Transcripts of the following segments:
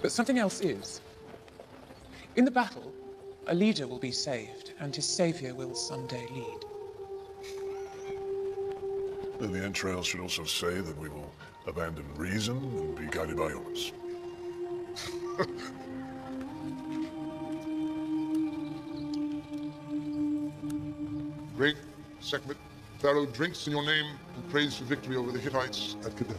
But something else is. In the battle, a leader will be saved, and his savior will someday lead. Then the entrails should also say that we will abandon reason and be guided by omens. Great Sekhmet, Pharaoh drinks in your name and prays for victory over the Hittites at Kadesh.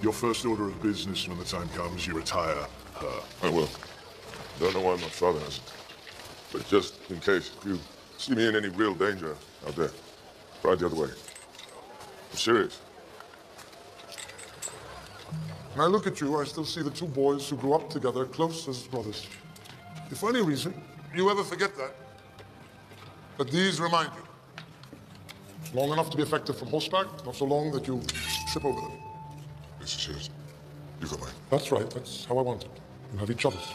Your first order of business when the time comes, you retire her. I will. Don't know why my father hasn't. But just in case, if you see me in any real danger out there, ride the other way. I'm serious. When I look at you, I still see the two boys who grew up together, close as brothers. If for any reason you ever forget that, but these remind you. Long enough to be effective from horseback, not so long that you trip over them. This is yours. You got mine. That's right. That's how I want it. You have each other's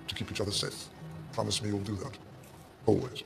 to keep each other safe. Promise me you'll do that. Always.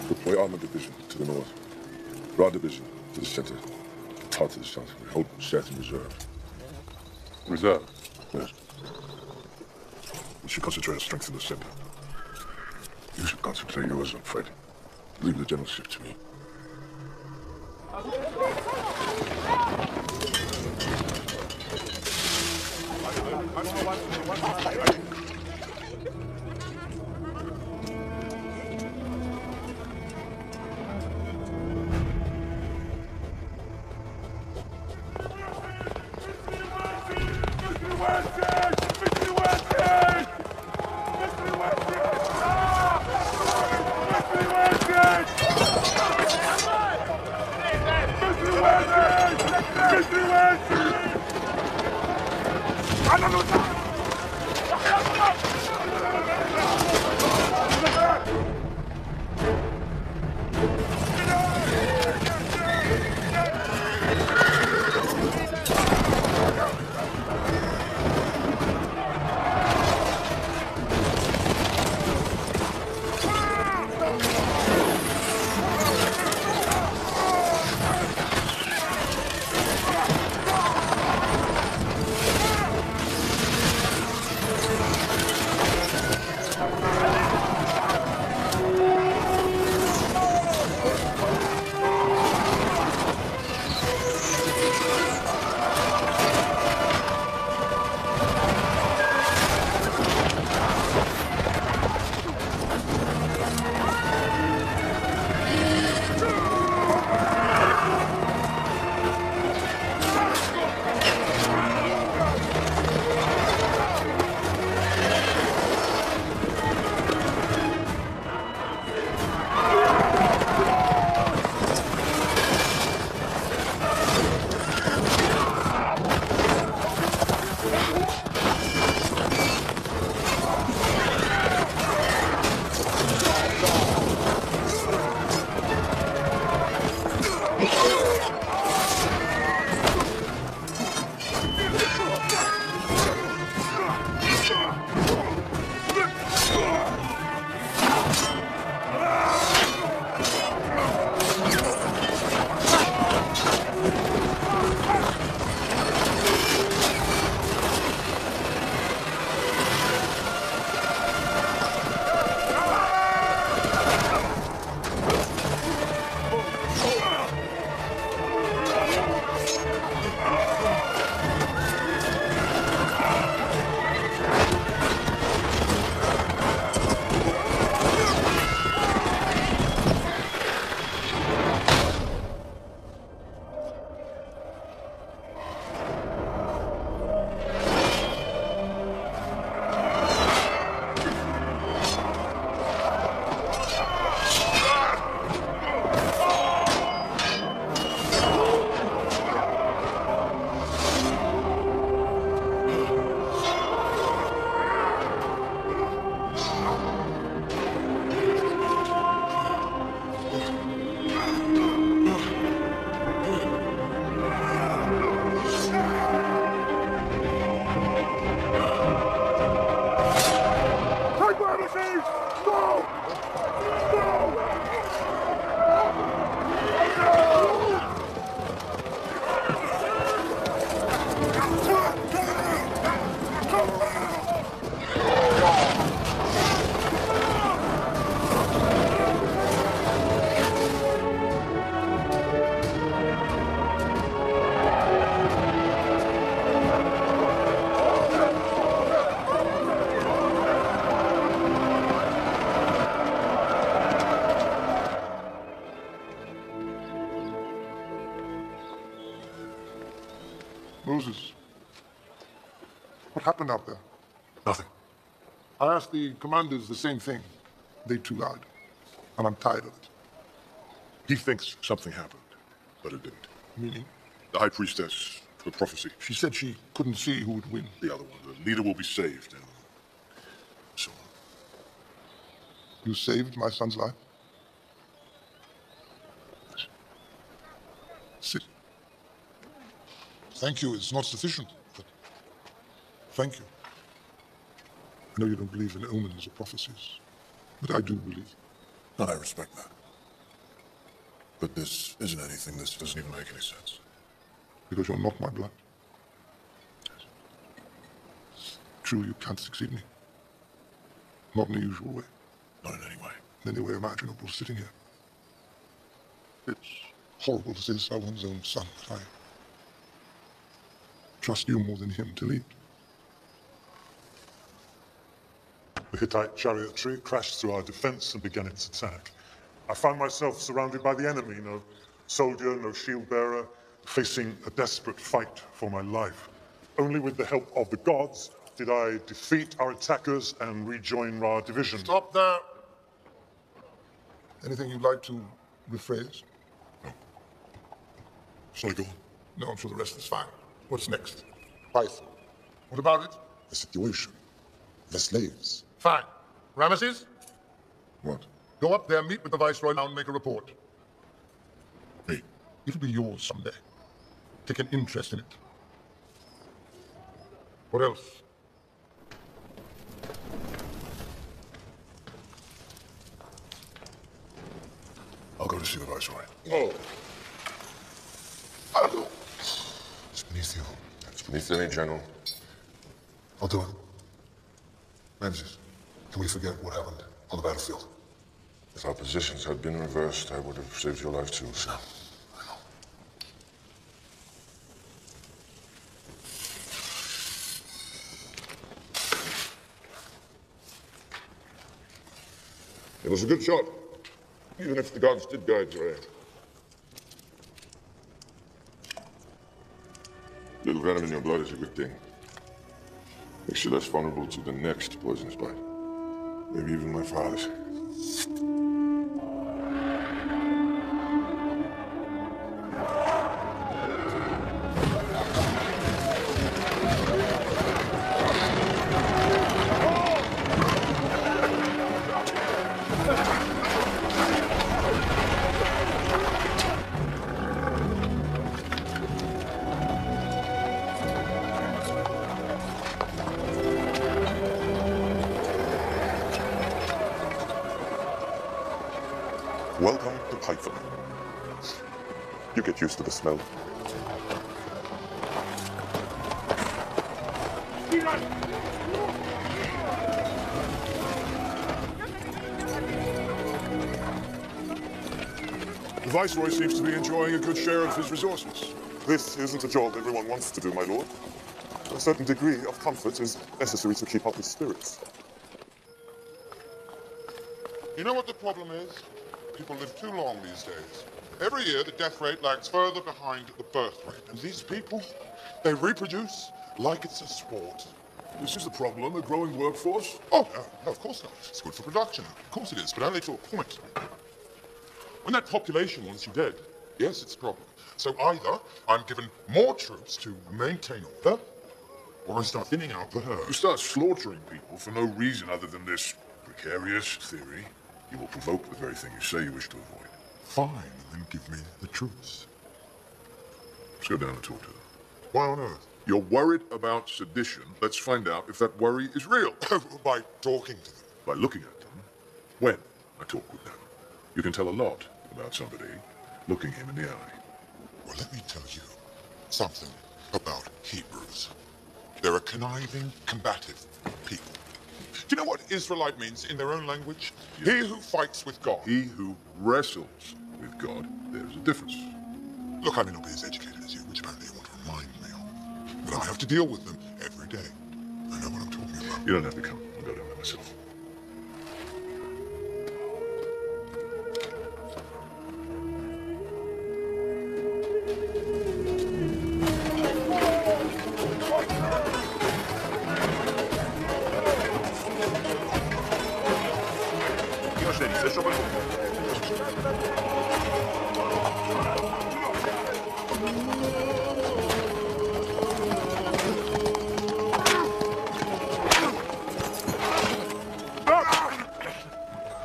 Deploy Armor Division to the north. Ra Division to the center. Tar to the south. We hold Seth in reserve. Reserve? Yes. We should concentrate our strength in the center. You should concentrate yours on fighting. Leave the generalship to me. Moses, what happened out there? Nothing. I asked the commanders the same thing. They too lied. And I'm tired of it. He thinks something happened, but it didn't. Meaning? The high priestess, the prophecy. She said she couldn't see who would win. The other one, the leader will be saved, and so on. You saved my son's life? Sit. Thank you is not sufficient, but thank you. I know you don't believe in omens or prophecies, but I do believe. I respect that. But this isn't anything. This doesn't even make any sense. Because you're not my blood. True, you can't succeed me. Not in the usual way. Not in any way. In any way imaginable, sitting here. It's horrible to say this about one's own son, but I trust you more than him to lead. The Hittite chariotry crashed through our defense and began its attack. I found myself surrounded by the enemy, no soldier, no shield bearer, facing a desperate fight for my life. Only with the help of the gods did I defeat our attackers and rejoin our division. Stop there! Anything you'd like to rephrase? No. Shall I go on? No, I'm sure the rest is fine. What's next? Python. What about it? The situation. The slaves. Fine. Ramesses? What? Go up there, meet with the Viceroy now and make a report. Me? It'll be yours someday. Take an interest in it. What else? I'll go to see the Viceroy. Oh. I'll go. It's beneath you. It's beneath any general. I'll do it. Ramses, can we forget what happened on the battlefield? If our positions had been reversed, I would have saved your life too, sir. I know. It was a good shot, even if the gods did guide your aim. Little venom in your blood is a good thing. Makes you less vulnerable to the next poisonous bite. Maybe even my father's. Welcome to Python. You get used to the smell. The Viceroy seems to be enjoying a good share of his resources. This isn't a job everyone wants to do, my lord. A certain degree of comfort is necessary to keep up his spirits. You know what the problem is? People live too long these days. Every year, the death rate lags further behind the birth rate. And these people, they reproduce like it's a sport. This is the problem, a growing workforce. Oh, no, of course not. It's good for production. Of course it is, but only to a point. When that population wants you dead, yes, it's a problem. So either I'm given more troops to maintain order, or I start thinning out the herd. You start slaughtering people for no reason other than this precarious theory. You will provoke the very thing you say you wish to avoid. Fine, then give me the troops. Let's go down and talk to them. Why on earth? You're worried about sedition. Let's find out if that worry is real. By talking to them. By looking at them. When I talk with them. You can tell a lot about somebody looking him in the eye. Well, let me tell you something about Hebrews. They're a conniving, combative people. Do you know what Israelite means in their own language? Yeah. He who fights with God. He who wrestles with God. There's a difference. Look, I may not be as educated as you, which apparently you want to remind me of. But I have to deal with them every day. I know what I'm talking about. You don't have to come. I'll go down there myself.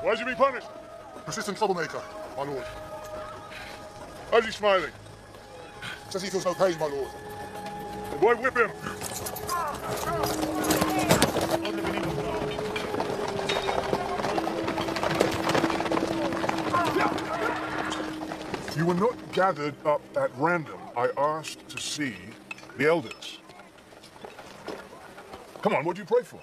Why is he being punished? Persistent troublemaker, my lord. Why is he smiling? Says he feels no pain, my lord. The boy, whip him! You were not gathered up at random. I asked to see the elders. Come on, what do you pray for?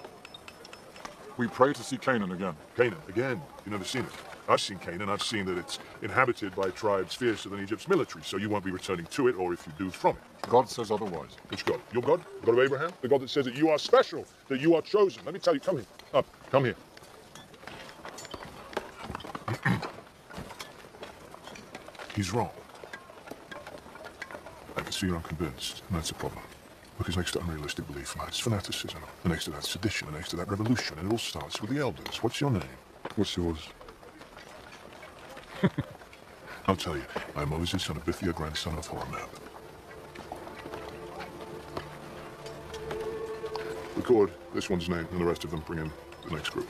We pray to see Canaan again. Canaan, again. You've never seen it. I've seen Canaan. I've seen that it's inhabited by tribes fiercer than Egypt's military, so you won't be returning to it, or if you do, from it. God says otherwise. Which God? Your God? The God of Abraham? The God that says that you are special, that you are chosen. Let me tell you, come here. Up, come here. He's wrong. I can see you're unconvinced, and that's a problem. Because next to unrealistic belief lies fanaticism. And next to that, sedition. And next to that, revolution. And it all starts with the elders. What's your name? What's yours? I'll tell you. I'm Moses, son of Bithiah, grandson of Horemheb. Record this one's name, and the rest of them bring in the next group.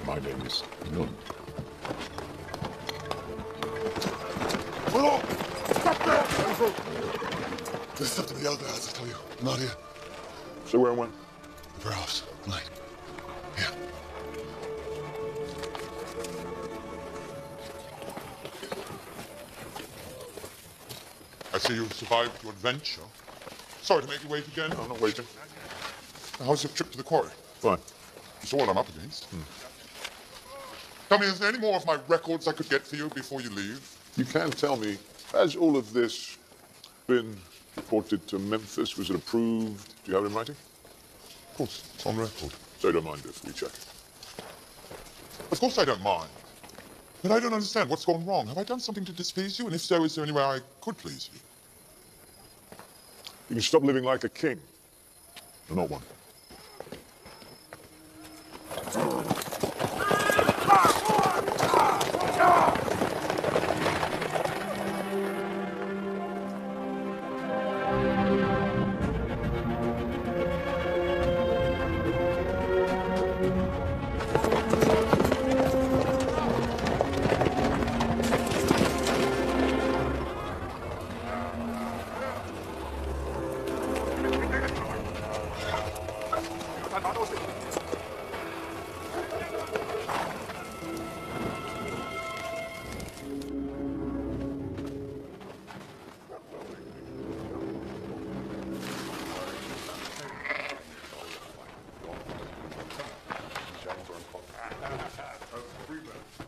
My name is Nun. Hold on! Stop there! There's stuff to the elder house, I tell you. I'm not here. So where and when? The prayer house, tonight. Here. I see you survived your adventure. Sorry to make you wait again. No, I'm not waiting. How's your trip to the quarry? Fine. That's all I'm up against. Tell me, is there any more of my records I could get for you before you leave? You can tell me, has all of this been reported to Memphis? Was it approved? Do you have it in writing? Of course, it's on record. So you don't mind if we check? Of course I don't mind. But I don't understand what's gone wrong. Have I done something to displease you? And if so, is there any way I could please you? You can stop living like a king. You're not one.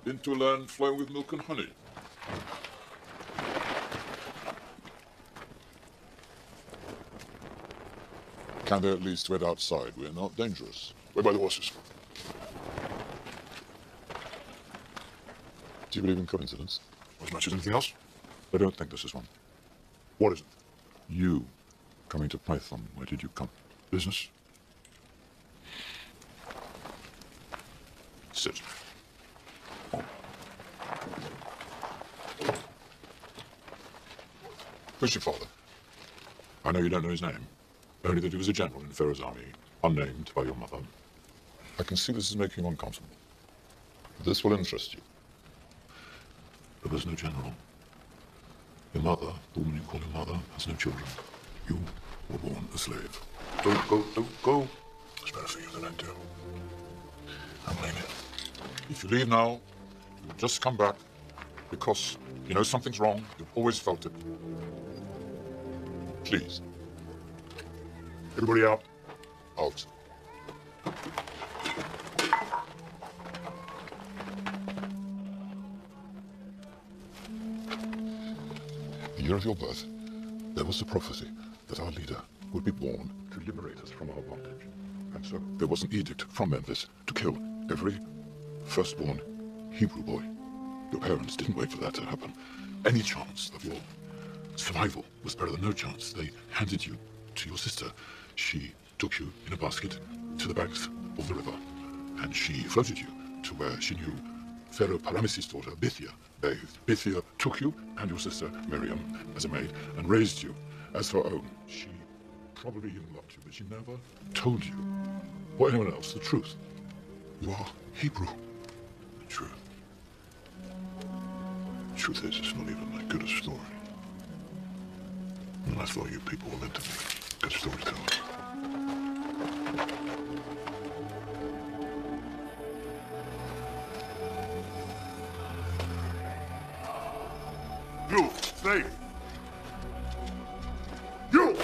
Into a land flowing with milk and honey. Can they at least wait outside? We're not dangerous. Wait by the horses. Do you believe in coincidence? As much as anything else? I don't think this is one. What is it? You coming to Python, where did you come? Business? Sit. Who's your father? I know you don't know his name. Only that he was a general in Pharaoh's army, unnamed by your mother. I can see this is making you uncomfortable. This will interest you. But there's no general. Your mother, the woman you call your mother, has no children. You were born a slave. Don't go. It's better for you than I do. I'm leaving. If you leave now, you'll just come back because you know something's wrong. You've always felt it. Please. Everybody out. Out. The year of your birth, there was a prophecy that our leader would be born to liberate us from our bondage. And so there was an edict from Memphis to kill every firstborn Hebrew boy. Your parents didn't wait for that to happen. Any chance of your survival was better than no chance. They handed you to your sister. She took you in a basket to the banks of the river, and she floated you to where she knew Pharaoh Paramesses' daughter, Bithyia, bathed. Bithyia took you and your sister, Miriam, as a maid, and raised you as her own. She probably even loved you, but she never told you, or anyone else, the truth. You are Hebrew. True. Truth is, it's not even that good a story. And I thought you people were meant to be good storytellers. You, stay! You!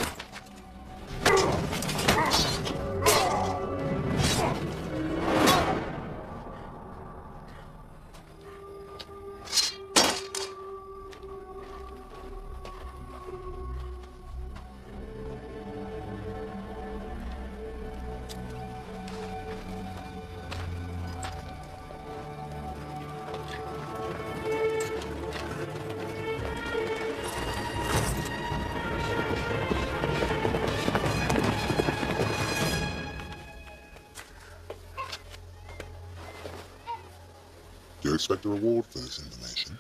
Do you expect a reward for this information?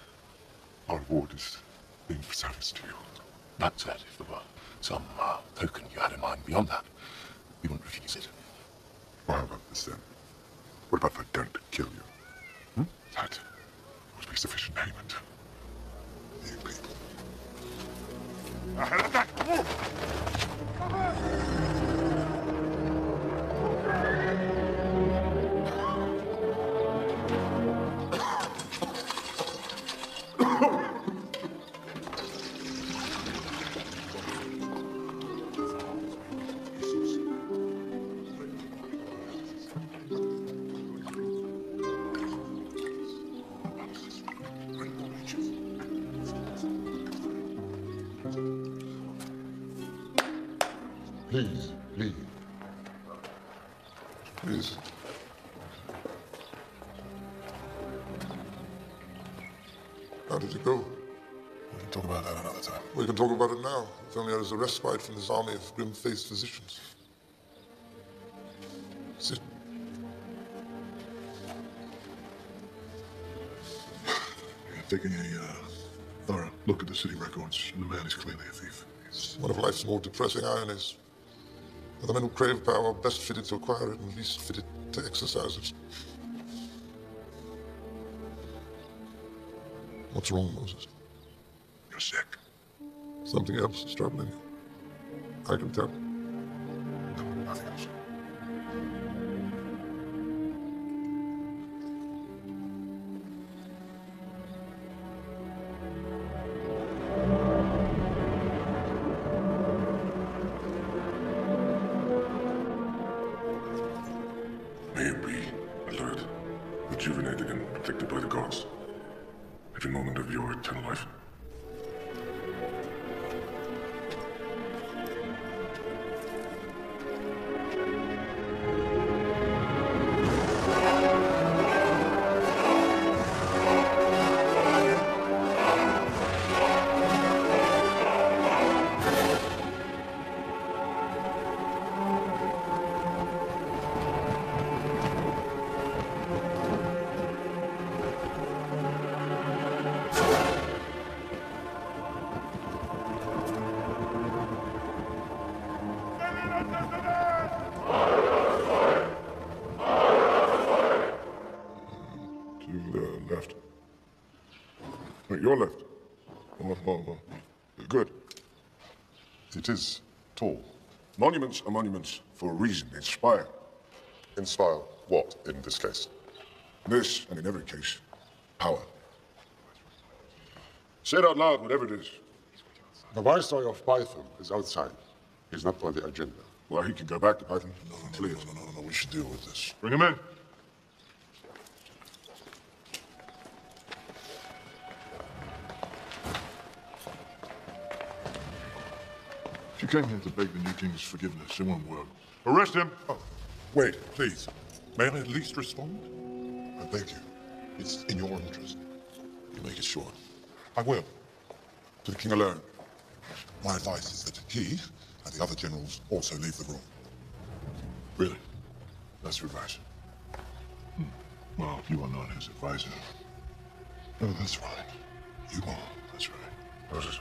Our reward is being of service to you. That said, if there were some token you had in mind beyond that, we wouldn't refuse it. Well, how about this then? What about if I don't kill you? That would be sufficient payment. You people. Ahead of that! Move! Please, leave. Please. How did it go? We can talk about that another time. We can talk about it now, if only as a respite from this army of grim-faced physicians. Sit. Taking a thorough look at the city records, and the man is clearly a thief. It's one of life's more depressing ironies. The men who crave power are best fitted to acquire it and least fitted to exercise it. What's wrong, Moses? You're sick. Something else is troubling you. I can tell. No, nothing else. May you be alert, rejuvenated, and protected by the gods. Every moment of your eternal life. To the left. Wait, your left. Oh. Good. It is tall. Monuments are monuments for a reason. They inspire. Inspire what, in this case? This, and in every case, power. Say it out loud, whatever it is. The Viceroy of Python is outside. He's not on the agenda. Well, he can go back to Python. No, we should deal with this. Bring him in. She came here to beg the new king's forgiveness in one word. Arrest him! Oh, wait, please. May I at least respond? I beg you. It's in your interest. You make it short. I will. To the king alone. My advice is that he and the other generals also leave the room. Really? That's your advice? Well, you are not his advisor. No, that's right. You are. That's right. Moses.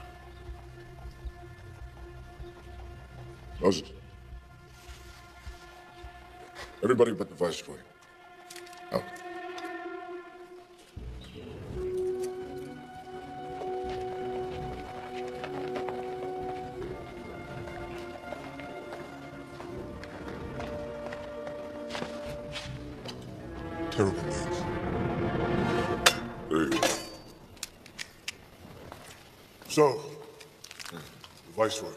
Moses. Everybody but the Viceroy. Out. Terrible names. There you go. So, the Viceroy.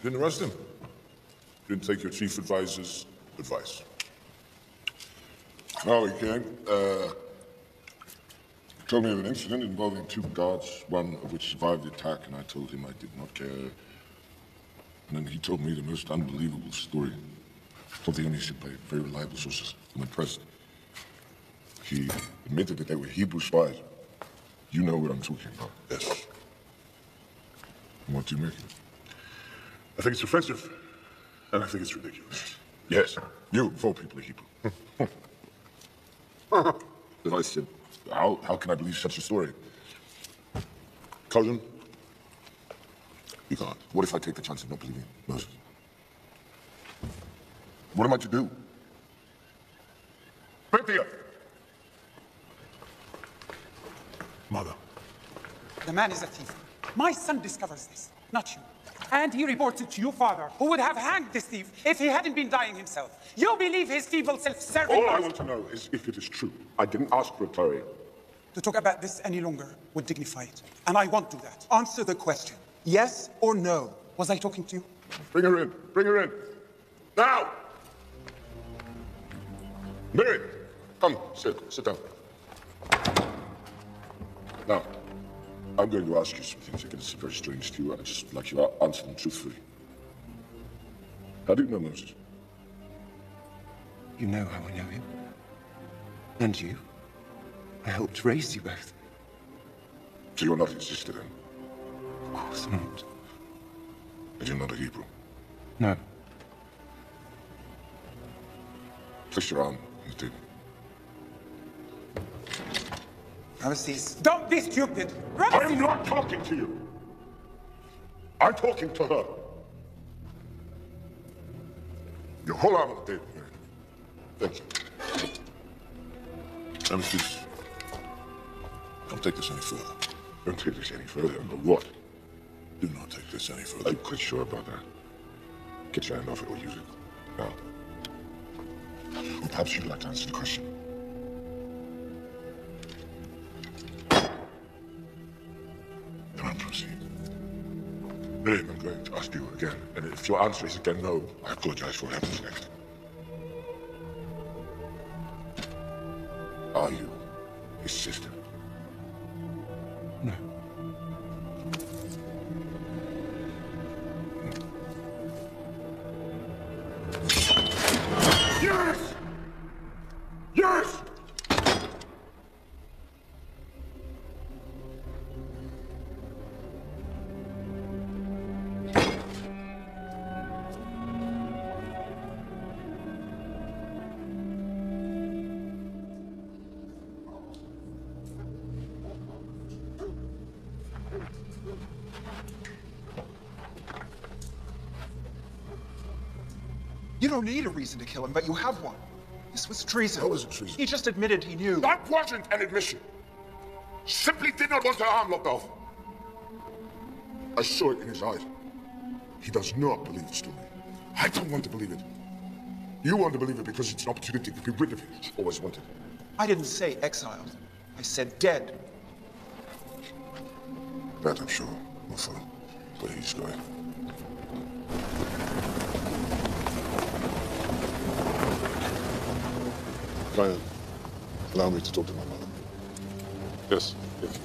Didn't arrest him. Didn't take your chief advisor's advice. Now he came. Told me of an incident involving 2 guards, one of which survived the attack, and I told him I did not care. And then he told me the most unbelievable story. Something only said by very reliable sources who went present. He admitted that they were Hebrew spies. You know what I'm talking about. Yes. And what do you make of it? I think it's offensive. And I think it's ridiculous. Yes, you, 4 people are Hebrew. The Vice said, how can I believe such a story? Cousin? You can't. What if I take the chance of not believing Moses? What am I to do? Cynthia! Mother. The man is a thief. My son discovers this, not you. And he reports it to your father, who would have hanged this thief if he hadn't been dying himself. You believe his feeble, self-serving... All I want to know is if it is true. I didn't ask for a Torah. To talk about this any longer would dignify it. And I won't do that. Answer the question. Yes or no? Was I talking to you? Bring her in. Bring her in. Now! Mary, come, sit down. Now, I'm going to ask you some things that are going to seem very strange to you, and I'd just like you to answer them truthfully. How do you know Moses? You know how I know him. And you. I helped raise you both. So you're not his sister, then? Of course not. And you're not a Hebrew? No. Place your arm on the table. Ramesses, don't be stupid! I'm not talking to you! I'm talking to her. Your whole arm on the table. Thank you. Ramesses, don't take this any further. Don't take this any further. But what? Do not take this any further. Are you quite sure about that? Get your hand off it or use it. Now. Or perhaps you'd like to answer the question. Then I'll proceed. Then I'm going to ask you again. And if your answer is again no, I apologize for what happens next. Are you his sister? No. Yes! Yes! You don't need a reason to kill him, but you have one. This was treason. How was it treason? He just admitted he knew. That wasn't an admission. Simply did not want her arm lopped off. I saw it in his eyes. He does not believe the story. I don't want to believe it. You want to believe it because it's an opportunity to be rid of him. Always wanted. I didn't say exiled. I said dead. That I'm sure will follow where he's going. Ryan, allow me to talk to my mother. Yes. Yes.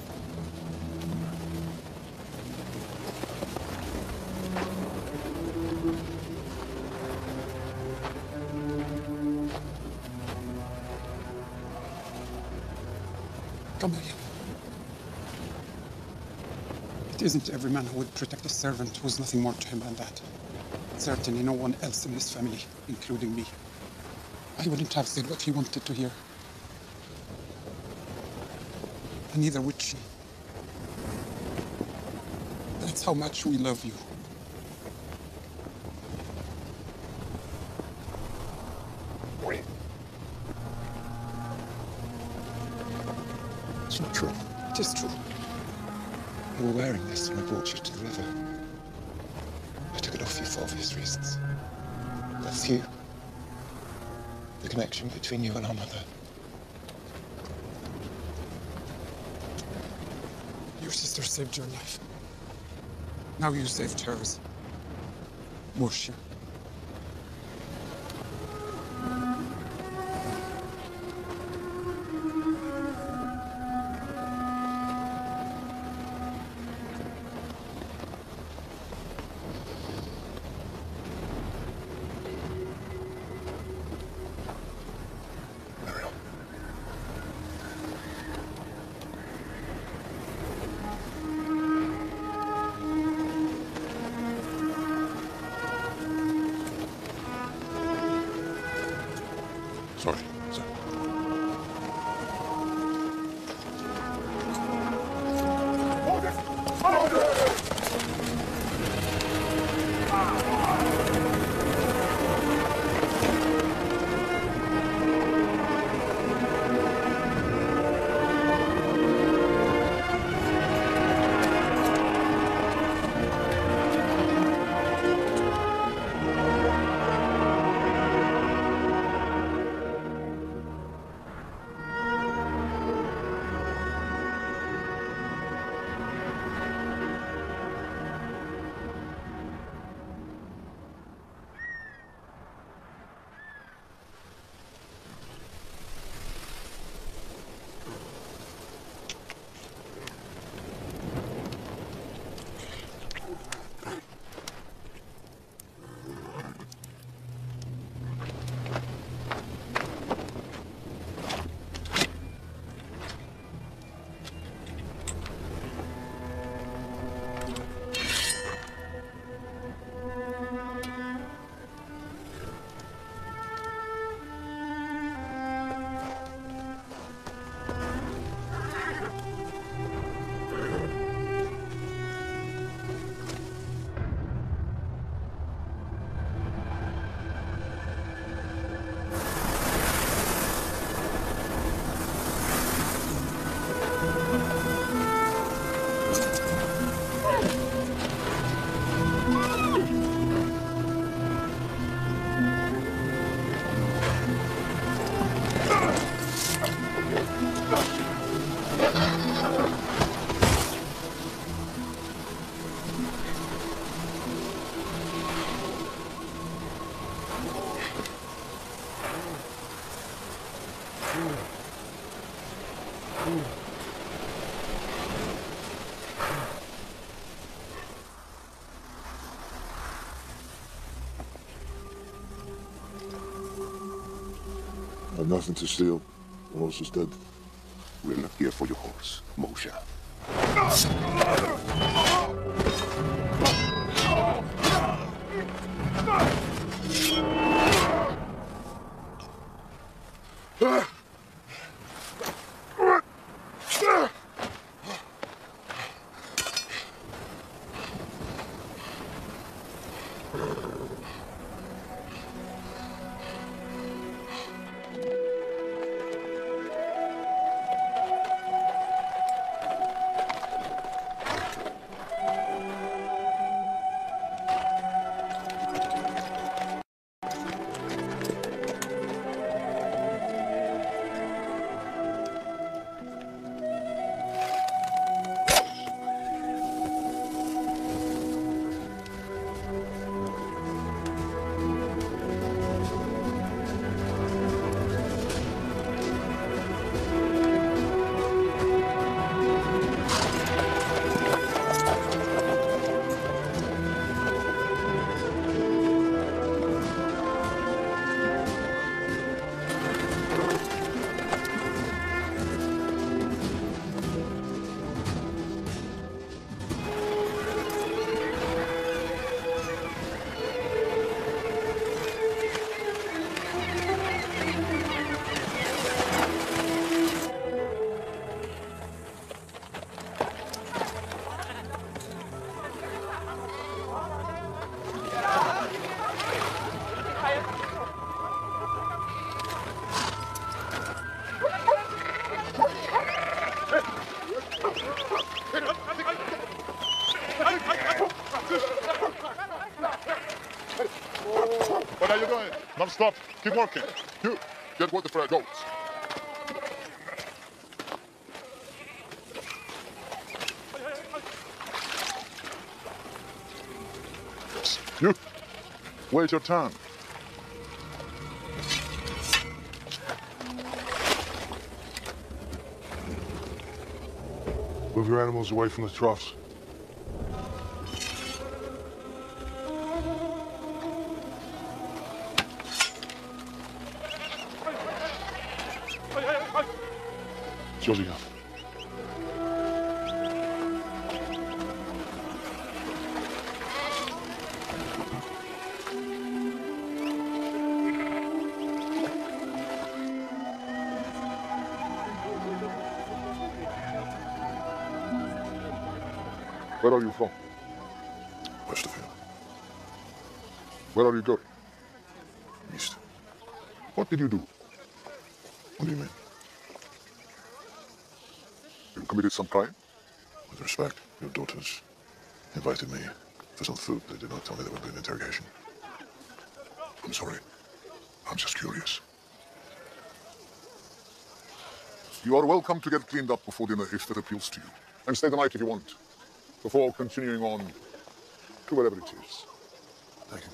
Come here. It isn't every man who would protect a servant who's nothing more to him than that. Certainly no one else in this family, including me. I wouldn't have said what he wanted to hear. And neither would she. That's how much we love you. It's not true. It is true. You were wearing this when I brought you to the river. I took it off you for obvious reasons. A few. The connection between you and our mother. Your sister saved your life. Now you saved hers. Murcia. Sorry, sir. I have nothing to steal. The horse is dead. We're not here for your horse, Moshe. stop. Keep working. You, get water for our goats. You, wait your turn. Move your animals away from the troughs. It's yours again. Where are you from? Westerfield. Where are you going? East. What did you do? What do you mean? You committed some crime? With respect, your daughters invited me for some food. They did not tell me there would be an interrogation. I'm sorry. I'm just curious. You are welcome to get cleaned up before dinner if that appeals to you. And stay the night if you want, before continuing on to wherever it is. Thank you.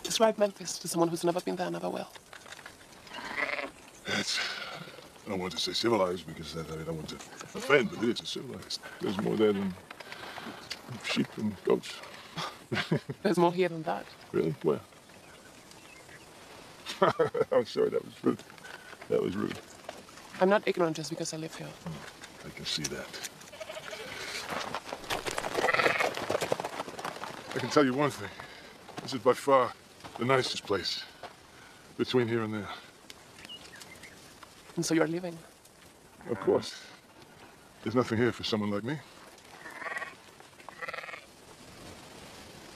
Describe Memphis to someone who's never been there, never will. It's, I don't want to say civilized because I don't want to offend, but it is civilized. There's more there than sheep and goats. There's more here than that. Really? Where? I'm sorry, that was rude. That was rude. I'm not ignorant just because I live here. I can see that. I can tell you one thing. This is by far the nicest place between here and there. And so you're leaving? Of course. There's nothing here for someone like me.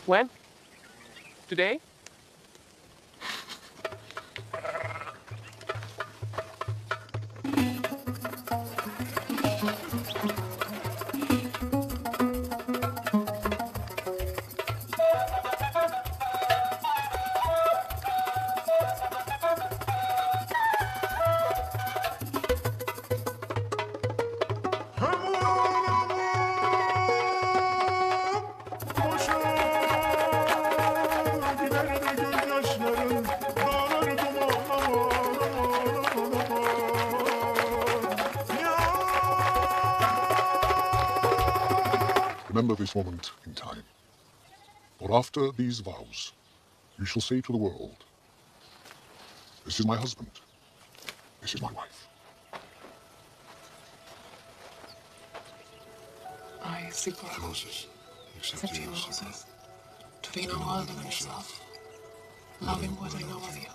When? Today? Remember this moment in time. For after these vows, you shall say to the world, this is my husband, this is my wife. I seek for Moses, accept you, Moses, to be no other than yourself, loving what I know of you,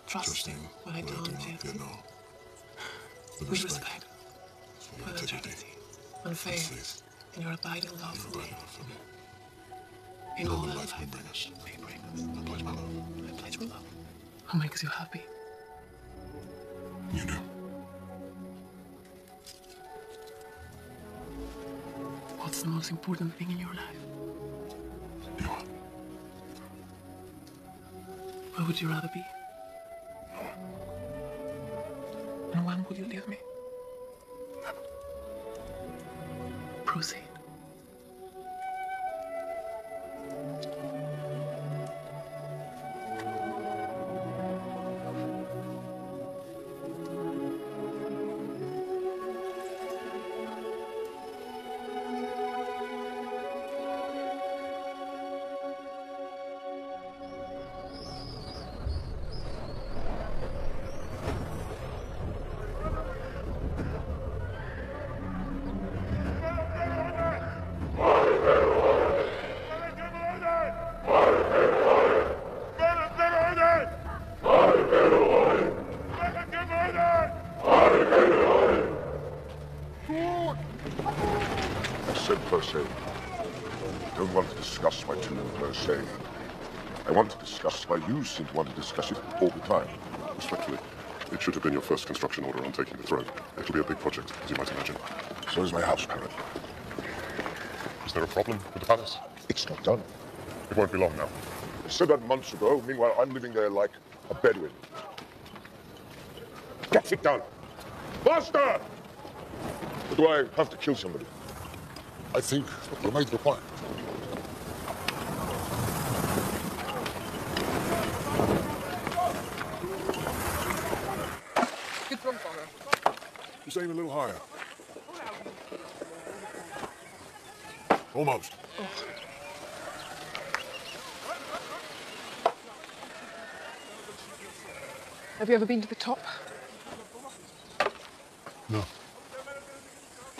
trusting what I don't yet know, with respect for the integrity and faith in your abiding love for me, in all that life may bring us. I pledge my love. I pledge my love. Who makes you happy? You do. What's the most important thing in your life? You are. Where would you rather be? And when would you leave me? Never. Proceed. don't want to discuss my tomb per se. I want to discuss why you seem to want to discuss it all the time. Respectfully, it should have been your first construction order on taking the throne. It'll be a big project, as you might imagine. So is my house, Baron. Is there a problem with the palace? It's not done. It won't be long now. I said that months ago. Meanwhile, I'm living there like a Bedouin. Get it done! Faster! Or do I have to kill somebody? I think you made your point. Good run, Father. Just aim a little higher. Almost. Oh. Have you ever been to the top? No.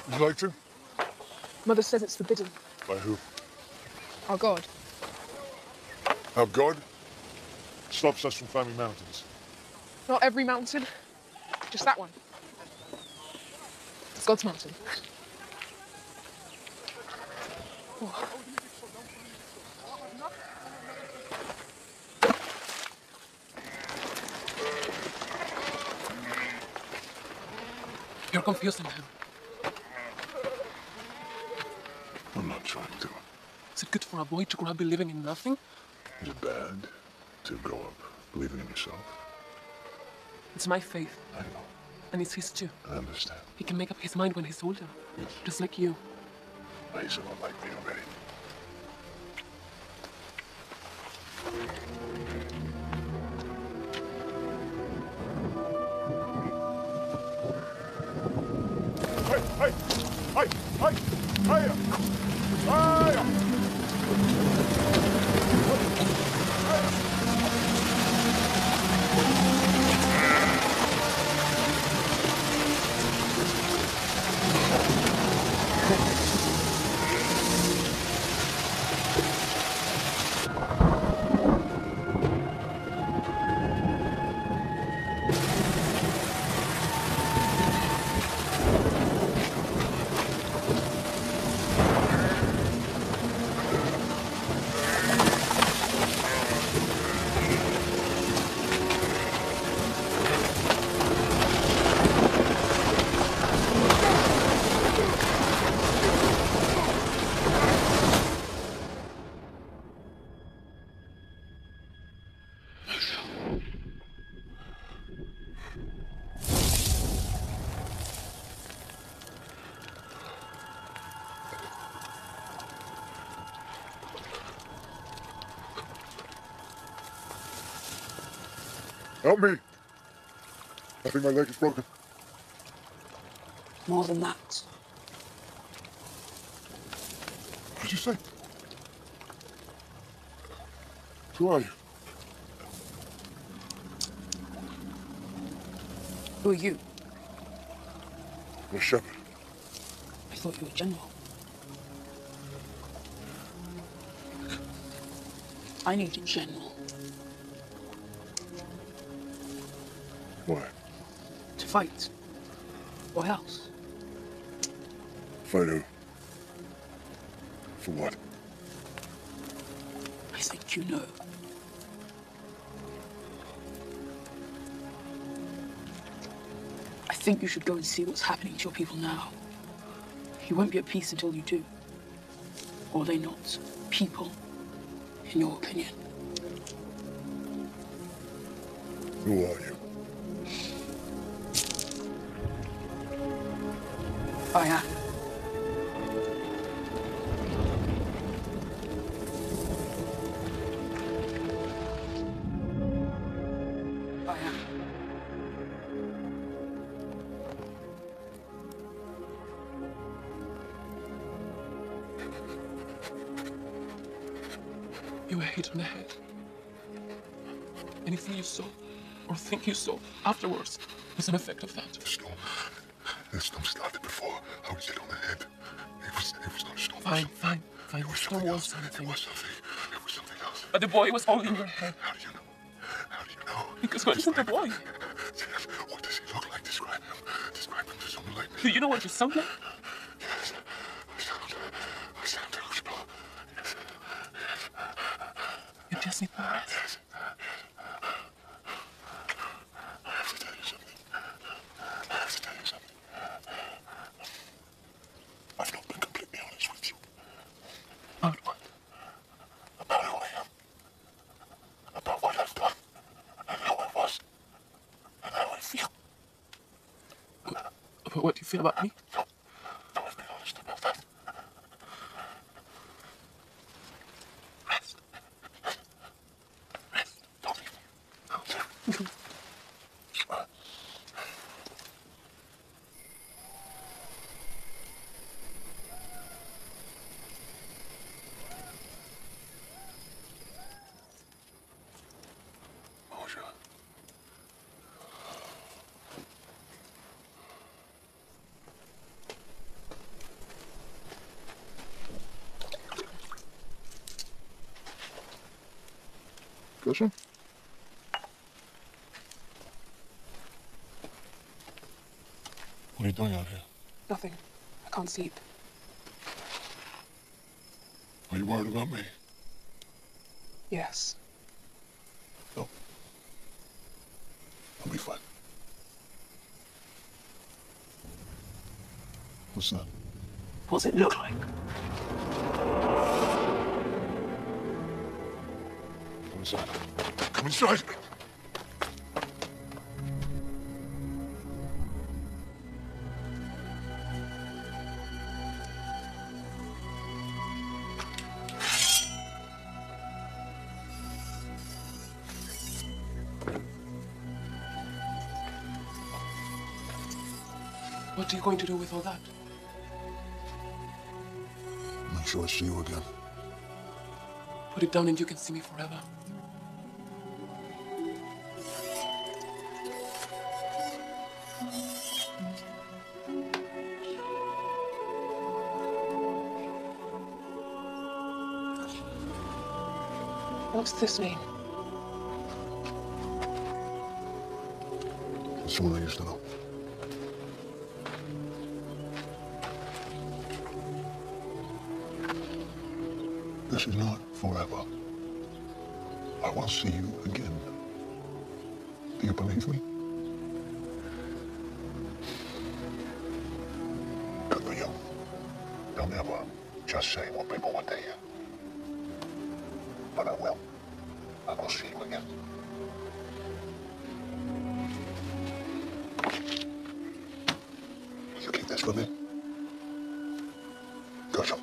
Would you like to? Mother says it's forbidden. By who? Our God. Our God stops us from climbing mountains. Not every mountain, just that one. It's God's mountain. Oh. You're confusing him. I'm not trying to. Is it good for a boy to grow up believing in nothing? Is it bad to grow up believing in yourself? It's my faith. I know. And it's his too. I understand. He can make up his mind when he's older. Yes. Just like you. But he's a lot like me already. Hey! Hey! Hey! Hey! Hey! Help me! I think my leg is broken. More than that. What did you say? Who are you? Who are you? I'm a shepherd. I thought you were general. I need a general. Why? To fight. Why else? Fight who? For what? I think you know. I think you should go and see what's happening to your people now. You won't be at peace until you do. Or are they not people, in your opinion? Who are you? I am. I am. You were hit on the head. Anything you saw or think you saw afterwards was an effect of that. The storm started before I was hit on the head. It was not a storm. Fine. It was Storm something was else. something. It was something else. But the boy was all in your head. How do you know? How do you know? Because God isn't a boy. What does he look like? Describe him. Describe him to someone like me. Do you know what you sound like? Yes. I sound delusional. Yes. just need more rest. I have to tell you something. I've not been completely honest with you. About what? About who I am. About what I've done. And how I was. And how I feel. About what you feel about me? No, I've been honest about that. Rest. Rest. Don't leave me. No. Gotcha. What are you doing out here? Nothing. I can't sleep. Are you worried about me? Yes. No. I'll be fine. What's that? What's it look like? Come inside. Come inside! What are you going to do with all that? Make sure I see you again. Put it down and you can see me forever. What's this mean? It's someone I used to know. This is not forever. I will see you again. Do you believe me? Good for you. Don't ever just say what people want to hear. But I will. I will see you again. Will you keep this for me? Gershom.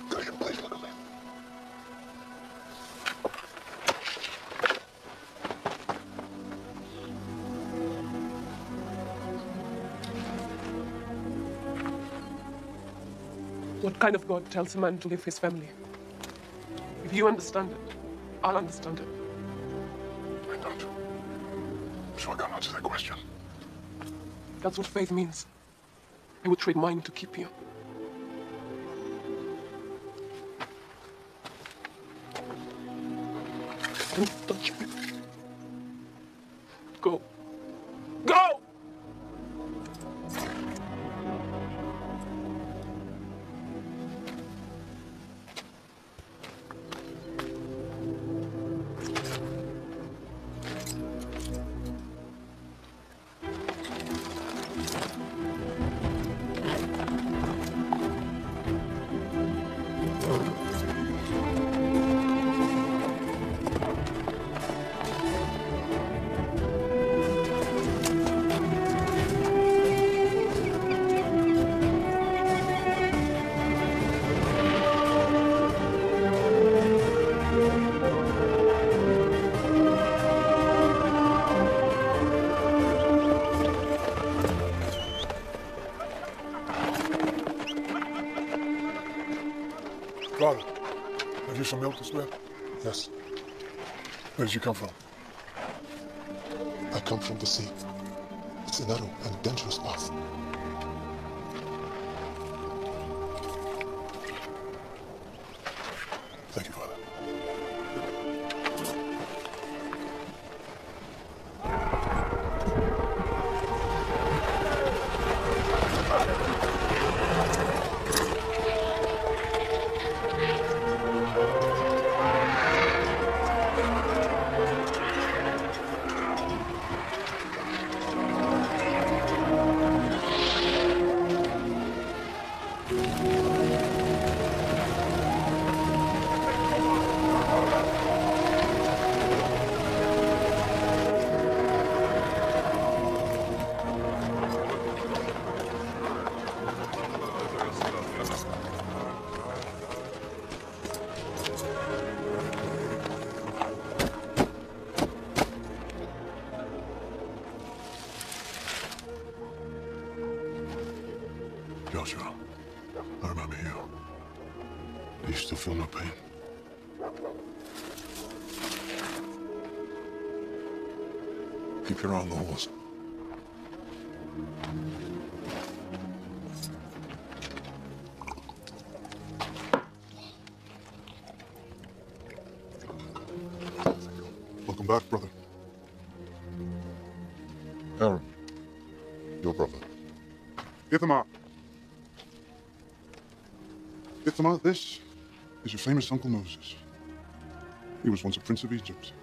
Gershom, please look at me. What kind of God tells a man to leave his family? If you understand it, I'll understand it. I don't. So I can't answer that question. That's what faith means. I would trade mine to keep you. Don't touch me. Go. Go! Father, have you some milk to spare? Yes. Where did you come from? I come from the sea. It's a narrow and dangerous path. Thank you, Father. Joshua, I remember you. Do you still feel no pain? Keep your eye on the horse. Welcome back, brother. Aaron, your brother. Ithamar. Ithamar, this is your famous Uncle Moses. He was once a prince of Egypt.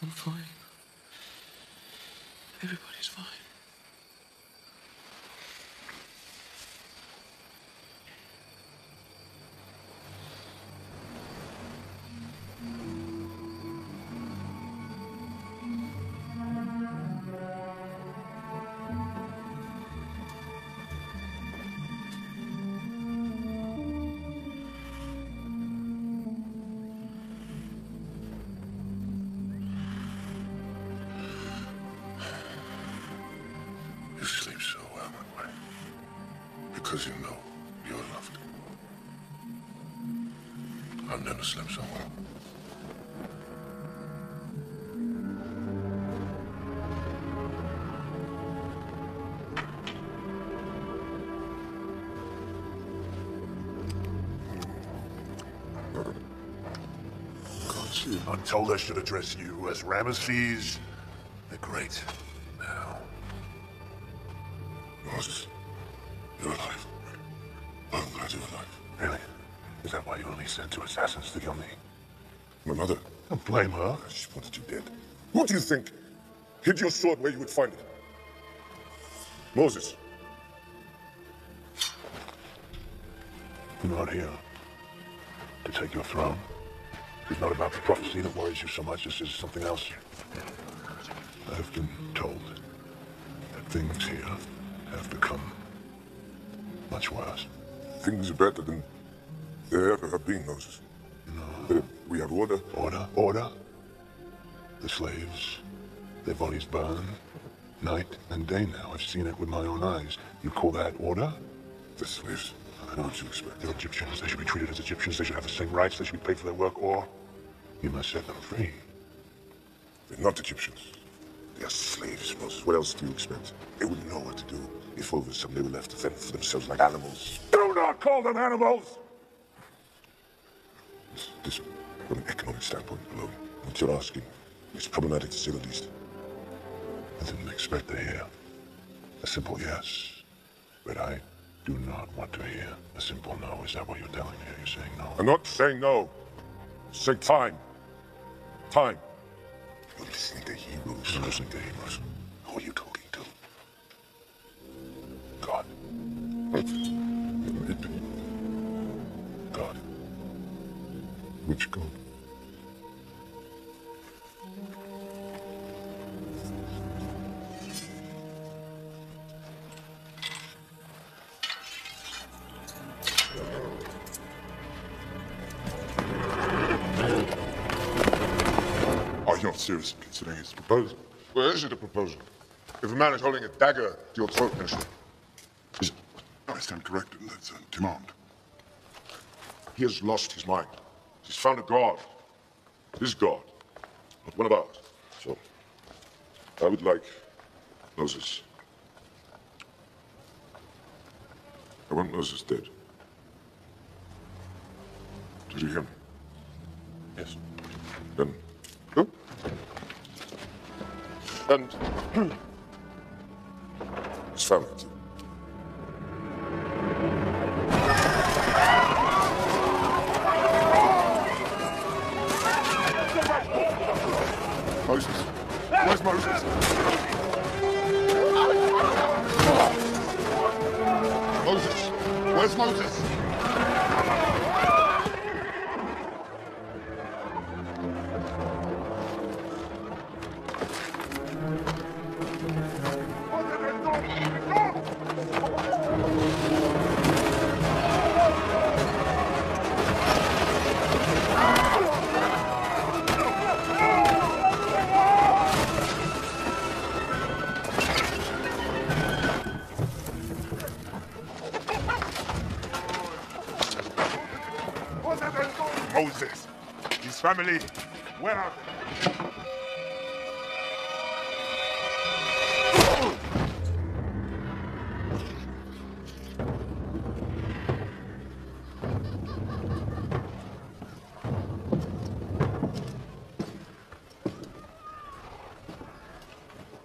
I'm fine. Everybody's fine. You sleep so well that way. Because you know you're loved. I've never slept so well. I'm told I should address you as Ramesses. They're great. Now, Moses, you're alive. I'm glad you're alive. Really? Is that why you only sent two assassins to kill me? My mother. Don't blame her. She wanted you dead. What do you think? Hid your sword where you would find it. Moses. You're not here to take your throne. It's not about the prophecy that worries you so much. This is something else. I've been told that things here have become much worse. Things are better than they ever have been, Moses. No. We have order. Order? The slaves, their bodies burn night and day now. I've seen it with my own eyes. You call that order? The slaves? What would you expect? They're Egyptians. They should be treated as Egyptians. They should have the same rights. They should be paid for their work, or you must set them free. They're not Egyptians. They are slaves, Moses. What else do you expect? They wouldn't know what to do if all of a sudden they were left to fend for themselves like animals. Do not call them animals! This, from an economic standpoint alone, what you're asking is problematic to say the least. I didn't expect to hear a simple yes, but I do not want to hear a simple no. Is that what you're telling me? Are you saying no? I'm not saying no. Say time. Time. You're listening to Hebrews. I'm listening to Hebrews. Who are you talking to? God. God. Which God? Are you not seriously considering his proposal? Well, is it a proposal? If a man is holding a dagger to your throat, Minister, is it? I stand corrected. That's a demand. He has lost his mind. He's found a God. His God. Not one of ours. So, I would like Moses. I want Moses dead. Did you hear me? Yes. Then, go. And his family, too. Moses. Where's Moses? Moses. Where's Moses? family, where are they?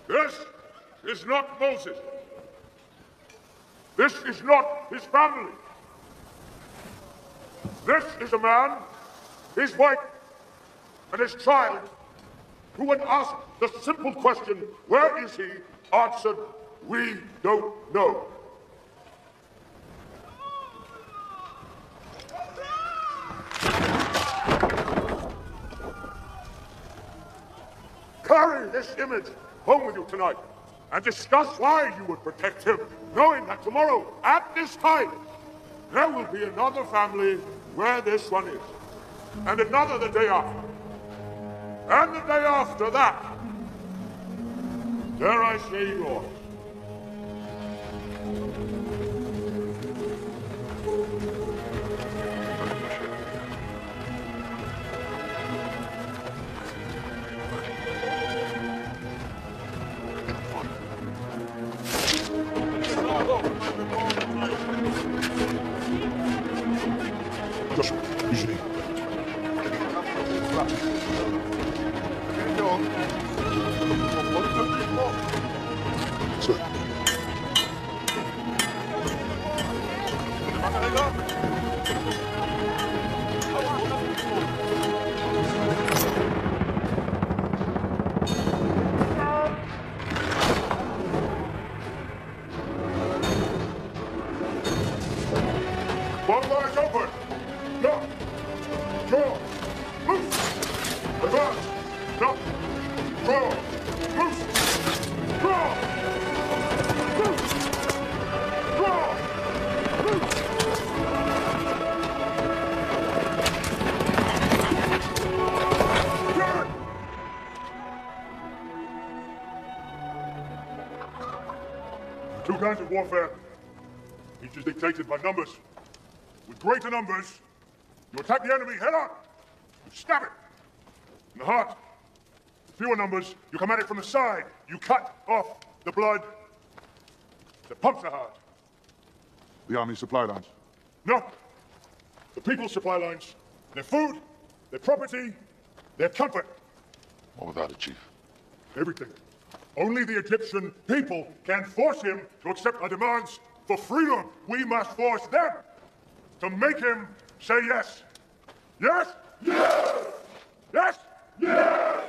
This is not Moses. This is not his family. This is a man, his wife, and his child, who, when asked the simple question, "Where is he?" answered, "We don't know." Carry this image home with you tonight and discuss why you would protect him, knowing that tomorrow, at this time, there will be another family where this one is, and another the day after, and the day after that. Dare I say yours? Joshua, usually. Sir. Both eyes open. Drop. Draw. Loose. Advance. Drop. Draw. Loose. Draw. Loose. Draw. Loose. Good. Two kinds of warfare. Each is dictated by numbers. With greater numbers, you attack the enemy head on. You stab it in the heart. With fewer numbers, you come at it from the side. You cut off the blood that pumps the heart. The army supply lines. No. The people's supply lines. Their food, their property, their comfort. What without it, Chief? Everything. Only the Egyptian people can force him to accept our demands for freedom. We must force them to make him say yes. Yes? Yes! Yes? Yes!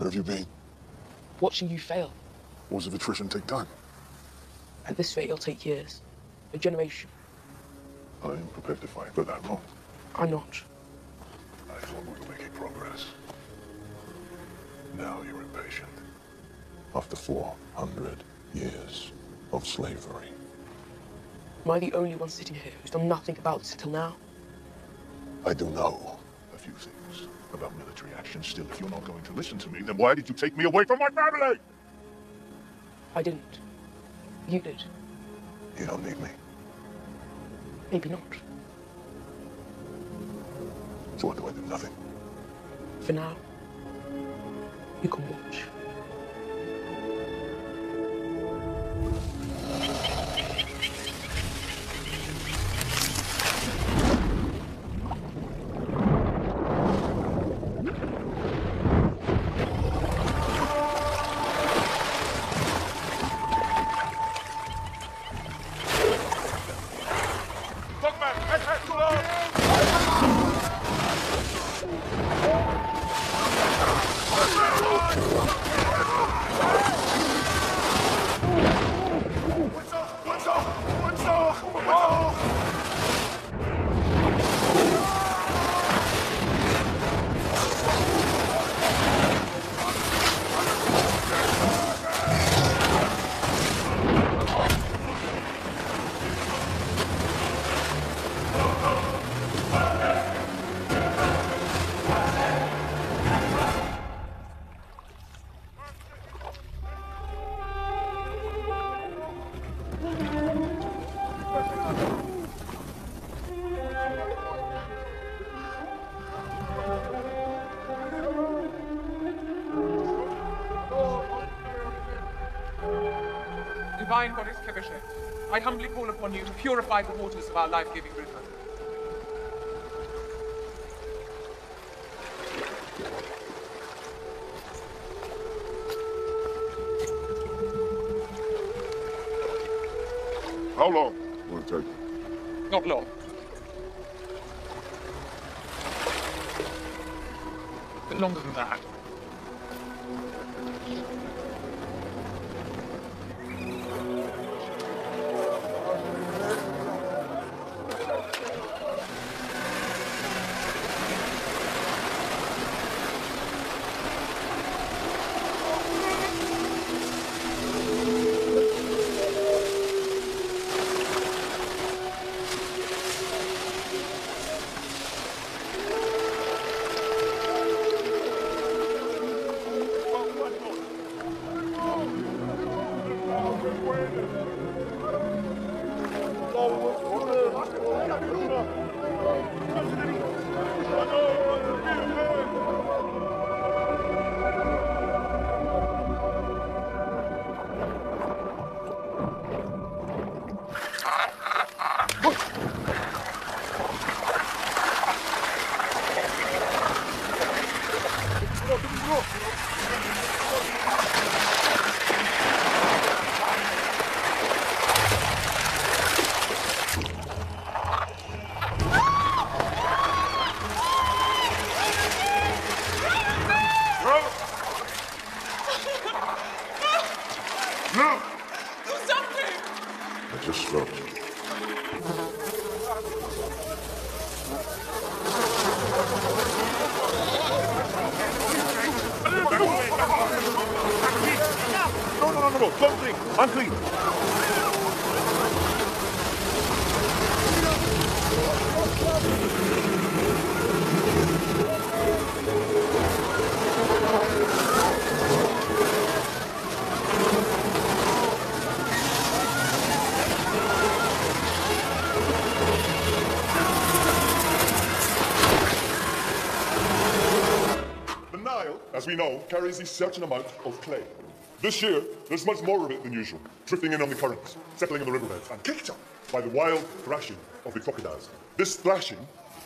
Where have you been? Watching you fail. Wars of attrition take time. At this rate, it'll take years. A generation. I am prepared to fight for that long. I'm not. I thought we were making progress. Now you're impatient. After 400 years of slavery. Am I the only one sitting here who's done nothing about this until now? I do know a few things about military action. Still, if you're not going to listen to me, then why did you take me away from my family? I didn't. You did. You don't need me. Maybe not. So what do I do? Nothing? For now, you can watch. Divine Goddess Keveshet, I humbly call upon you to purify the waters of our life-giving river. How long will it take? Not long. But longer than that. As we know, carries a certain amount of clay. This year, there's much more of it than usual, drifting in on the currents, settling in the riverbeds, and kicked up by the wild thrashing of the crocodiles. This thrashing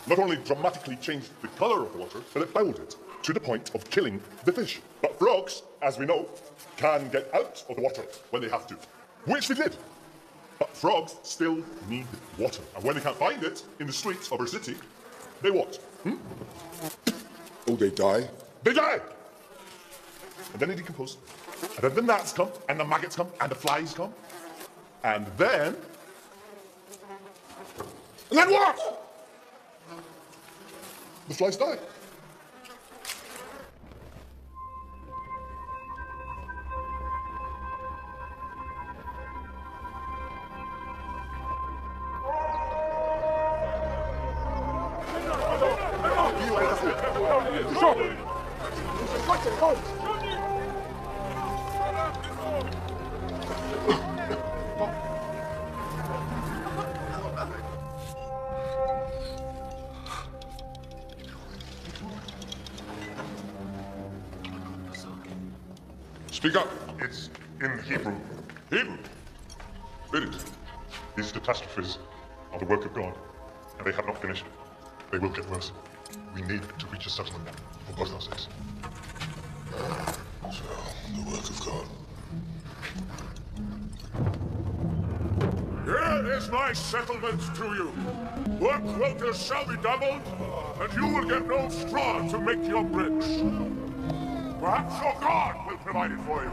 not only dramatically changed the colour of the water, but it fouled it, to the point of killing the fish. But frogs, as we know, can get out of the water when they have to, which they did. But frogs still need water, and when they can't find it in the streets of our city, they what? Oh, they die? They die! and then it decomposes. And then the gnats come, and the maggots come, and the flies come. And then... And then what? The flies die. Speak up. It's in Hebrew. Hebrew? Read it. These catastrophes are the work of God, and they have not finished. They will get worse. We need to reach a settlement for both our sakes. So, the work of God. Here is my settlement to you. Work quotas shall be doubled, and you will get no straw to make your bricks. Perhaps your God will provide it for you.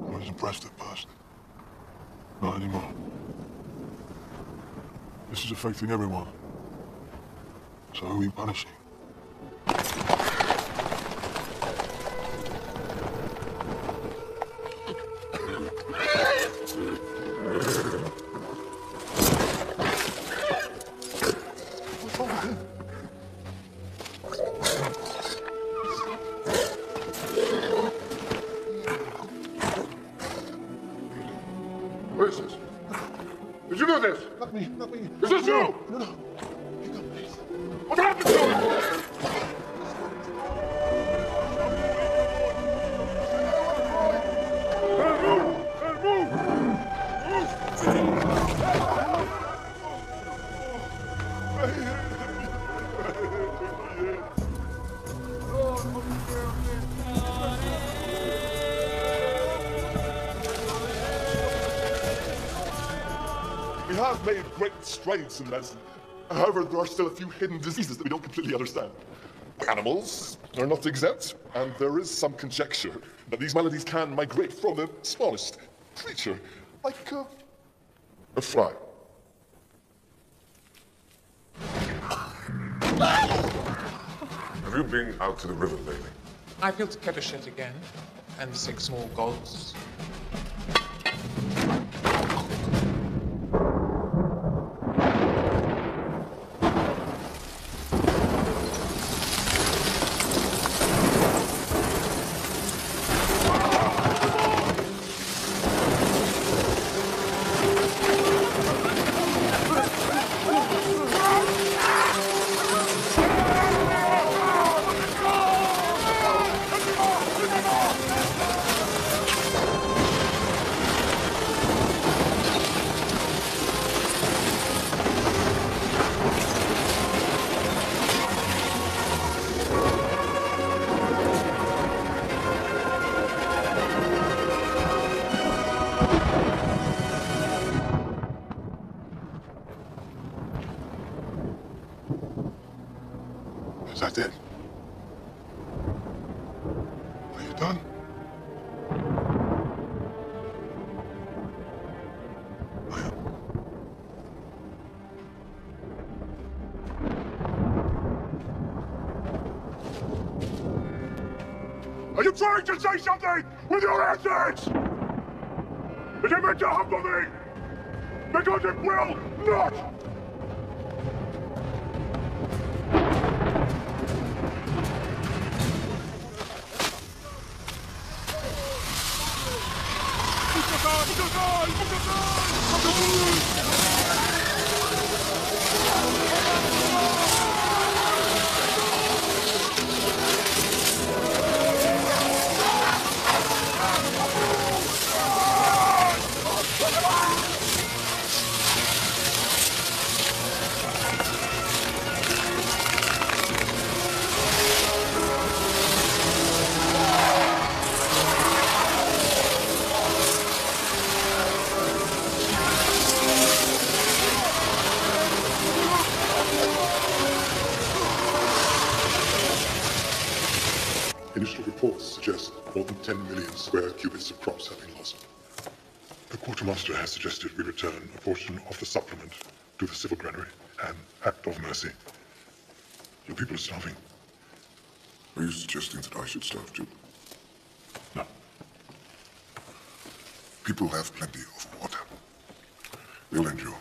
I was impressed at first. Not anymore. This is affecting everyone. So who are we punishing? What is this? Did you do this? Not me, not me. Is this you? No, no. Pick up, please. What happened to him? We have made great strides in medicine. However, there are still a few hidden diseases that we don't completely understand. Animals are not exempt, and there is some conjecture that these maladies can migrate from the smallest creature, like a fly. Have you been out to the river lately? I built Keveshet again, and 6 more gods. Is that it? Are you done? Are you trying to say something with your answers? Is it meant to humble me? Because it will not! Initial reports suggest more than 10 million square cubits of crops have been lost. The quartermaster has suggested we return a portion of the supplement to the civil granary, an act of mercy. Your people are starving. Are you suggesting that I should starve too? No. People have plenty of water. They'll endure.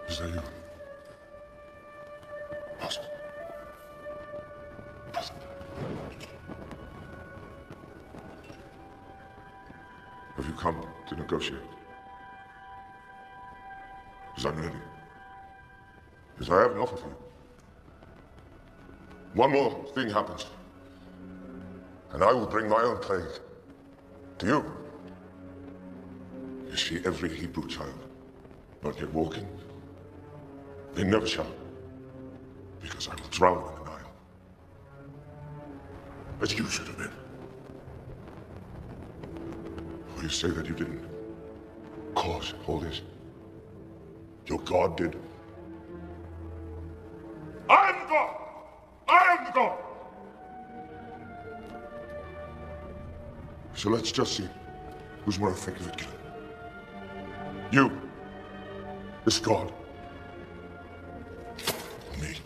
Is that you? Bastard. Bastard. Have you come to negotiate? Because I'm ready. Because I have an offer for you. One more thing happens, and I will bring my own plague to you. You see, every Hebrew child, not yet walking, they never shall, because I will drown them in the Nile, as you should have been. Will you say that you didn't cause all this? Your God did. I am the God! I am the God! So let's just see who's more effective at killing. You, this God. Me.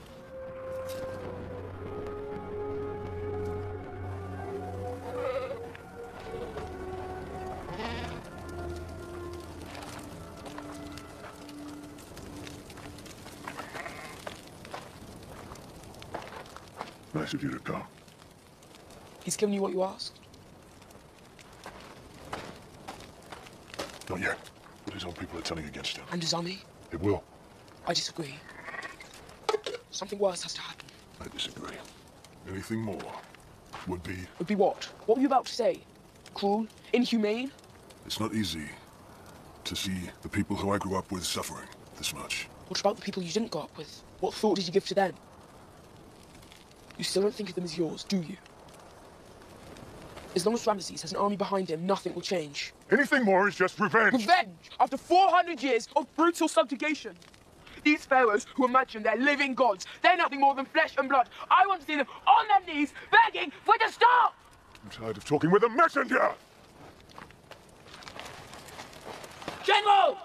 Nice of you to go. He's given you what you asked. Not yet. But his own people are turning against him. And his army? It will. I disagree. Something worse has to happen. I disagree. Anything more would be... Would be what? What were you about to say? Cruel? Inhumane? It's not easy to see the people who I grew up with suffering this much. What about the people you didn't grow up with? What thought did you give to them? You still don't think of them as yours, do you? As long as Ramesses has an army behind him, nothing will change. Anything more is just revenge! Revenge! After 400 years of brutal subjugation, these pharaohs who imagine they're living gods, they're nothing more than flesh and blood. I want to see them on their knees, begging for it to stop! I'm tired of talking with a messenger! General!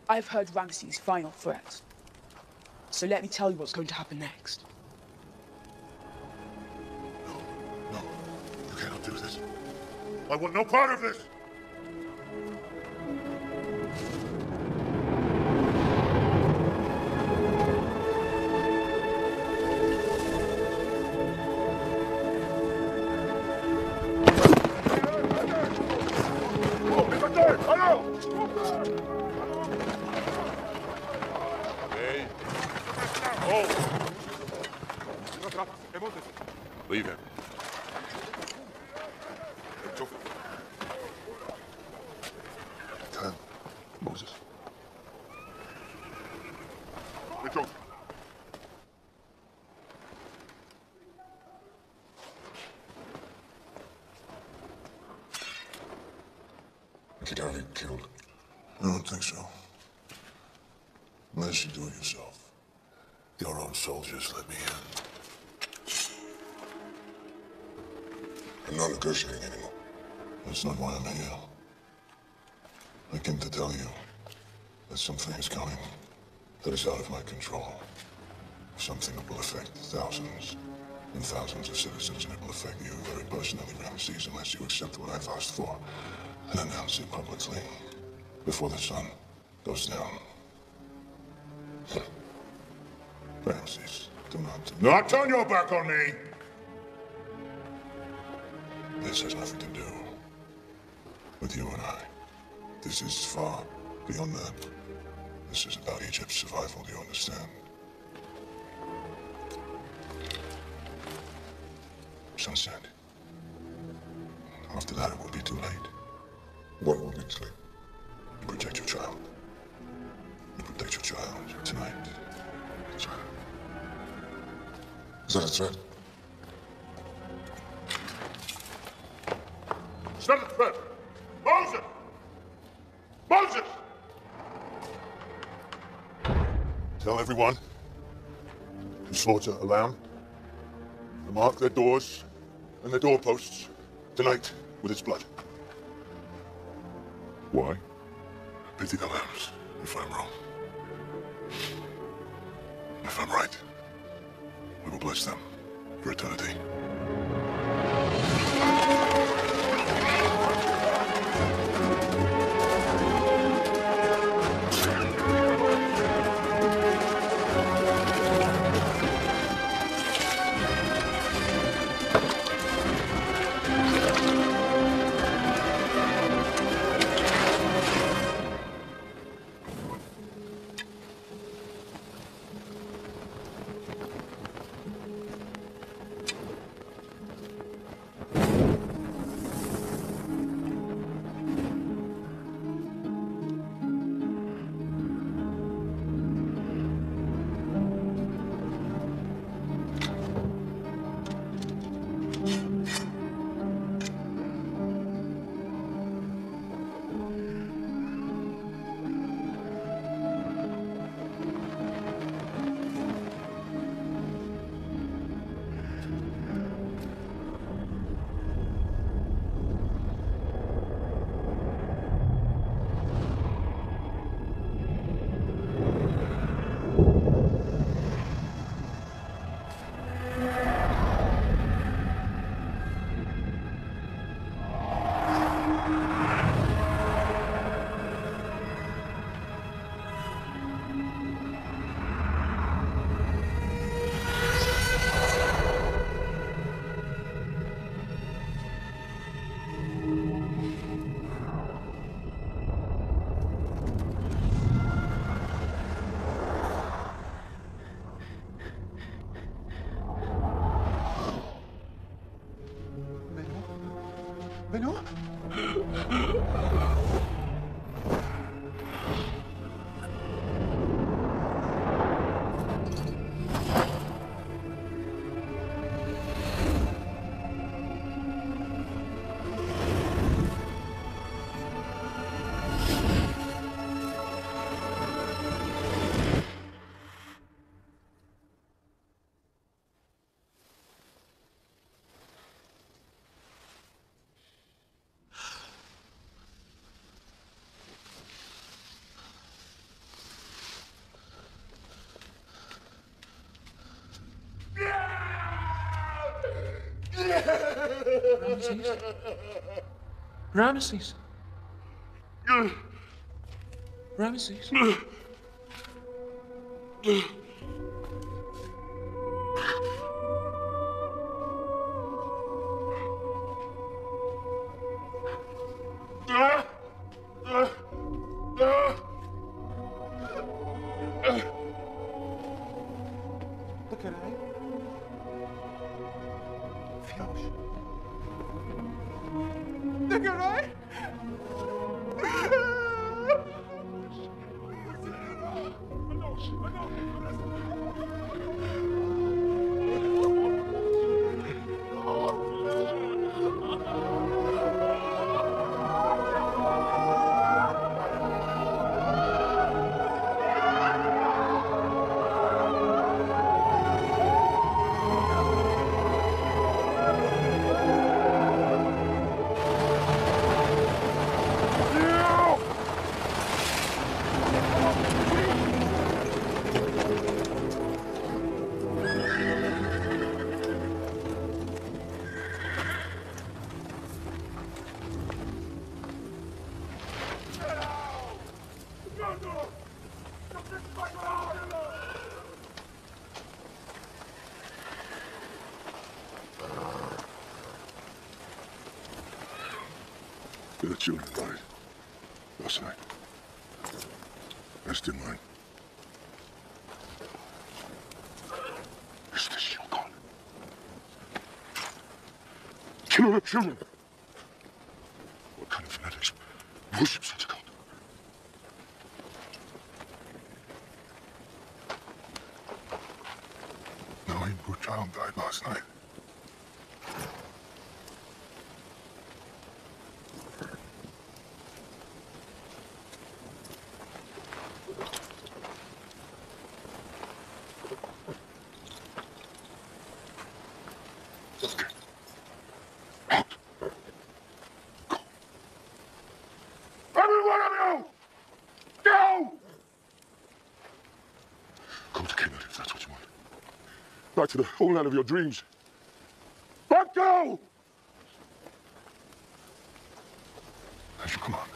I've heard Ramesses' final threat. So let me tell you what's going to happen next. No. You cannot do this. I want no part of this! Leave him. Turn. Moses. Mitchell. Kidari killed. I don't think so. Unless you do it yourself. Your own soldiers let me in. I'm not negotiating anymore. That's not why I'm here. I came to tell you that something is coming that is out of my control. Something that will affect thousands and thousands of citizens, and it will affect you very personally, Ramesses, unless you accept what I've asked for and announce it publicly before the sun goes down. Ramesses, do not... Not turn your back on me! This has nothing to do with you and I. This is far beyond that. This is about Egypt's survival, do you understand? Sunset. After that, it will be too late. What will be too late? You protect your child. You protect your child tonight. Is that a threat? It's not a threat. Moses! Moses! Tell everyone to slaughter a lamb, to mark their doors and their doorposts tonight with its blood. Why? Pity the lambs, if I'm wrong. If I'm right, we will bless them for eternity. Benoît? Ramesses? Ramesses? Look at it. Fioche. Look at it. The children died last night. As did mine. Is this your God? Kill the children! What kind of fanatics worship such a God? Knowing your child died last night. Back to the homeland of your dreams. Let go! As you command.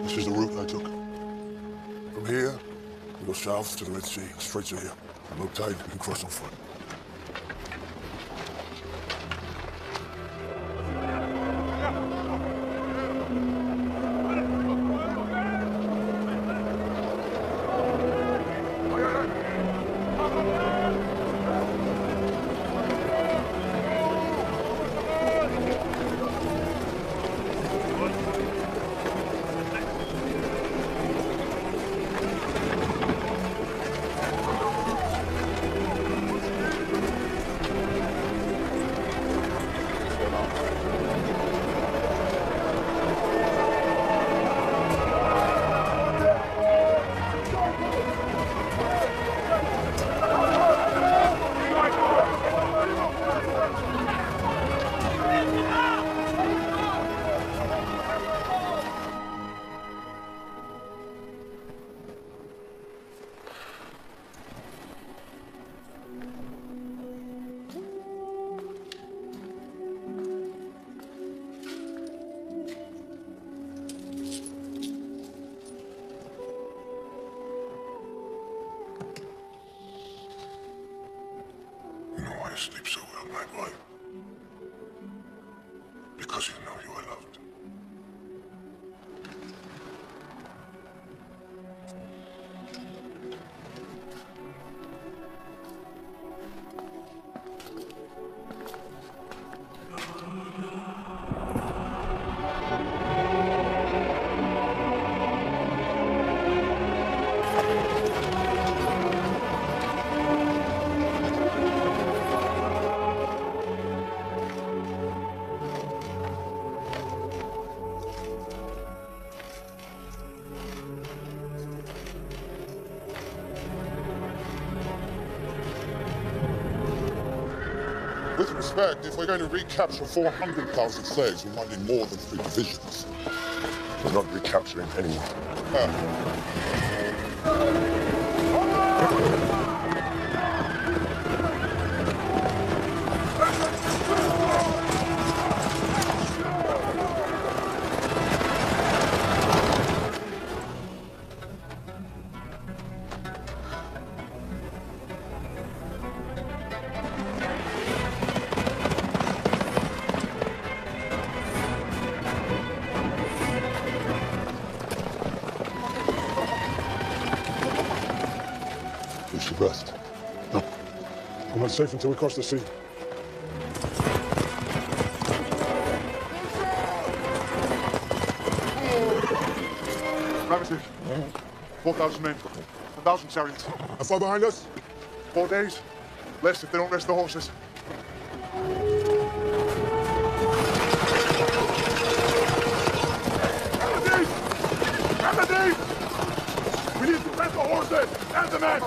This is the route I took. From here, we go south to the Red Sea, straight are here. Low tide, we can cross on foot. Sleep so well, my boy. Because you know you are loved. With respect, if we're going to recapture 400,000 slaves, we might need more than 3 divisions. We're not recapturing anyone. You should rest. No. We're not safe until we cross the sea. Ramesses, 4,000 men, 1,000 chariots. How far behind us? 4 days. Less if they don't rest the horses. Ramesses! We need to rest the horses and the men!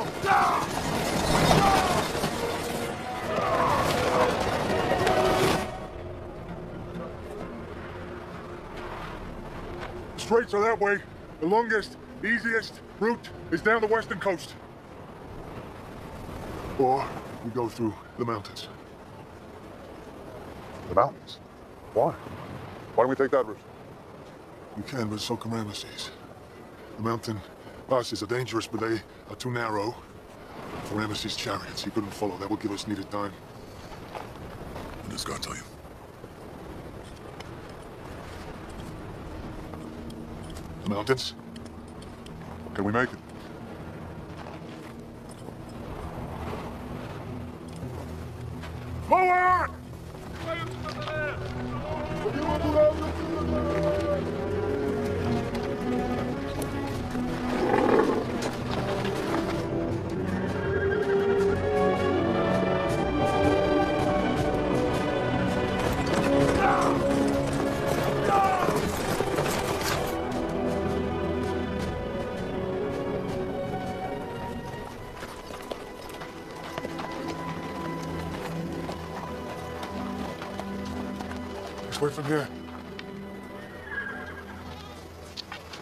Straits are that way. The longest, easiest route is down the western coast. Or we go through the mountains. The mountains? Why? Why don't we take that route? We can, but so can Ramesses. The mountain passes are dangerous, but they are too narrow, For Ramesses' chariots, he couldn't follow. That would give us needed time. What does God tell you? The mountains? Can we make it? Forward! Let's wait from here.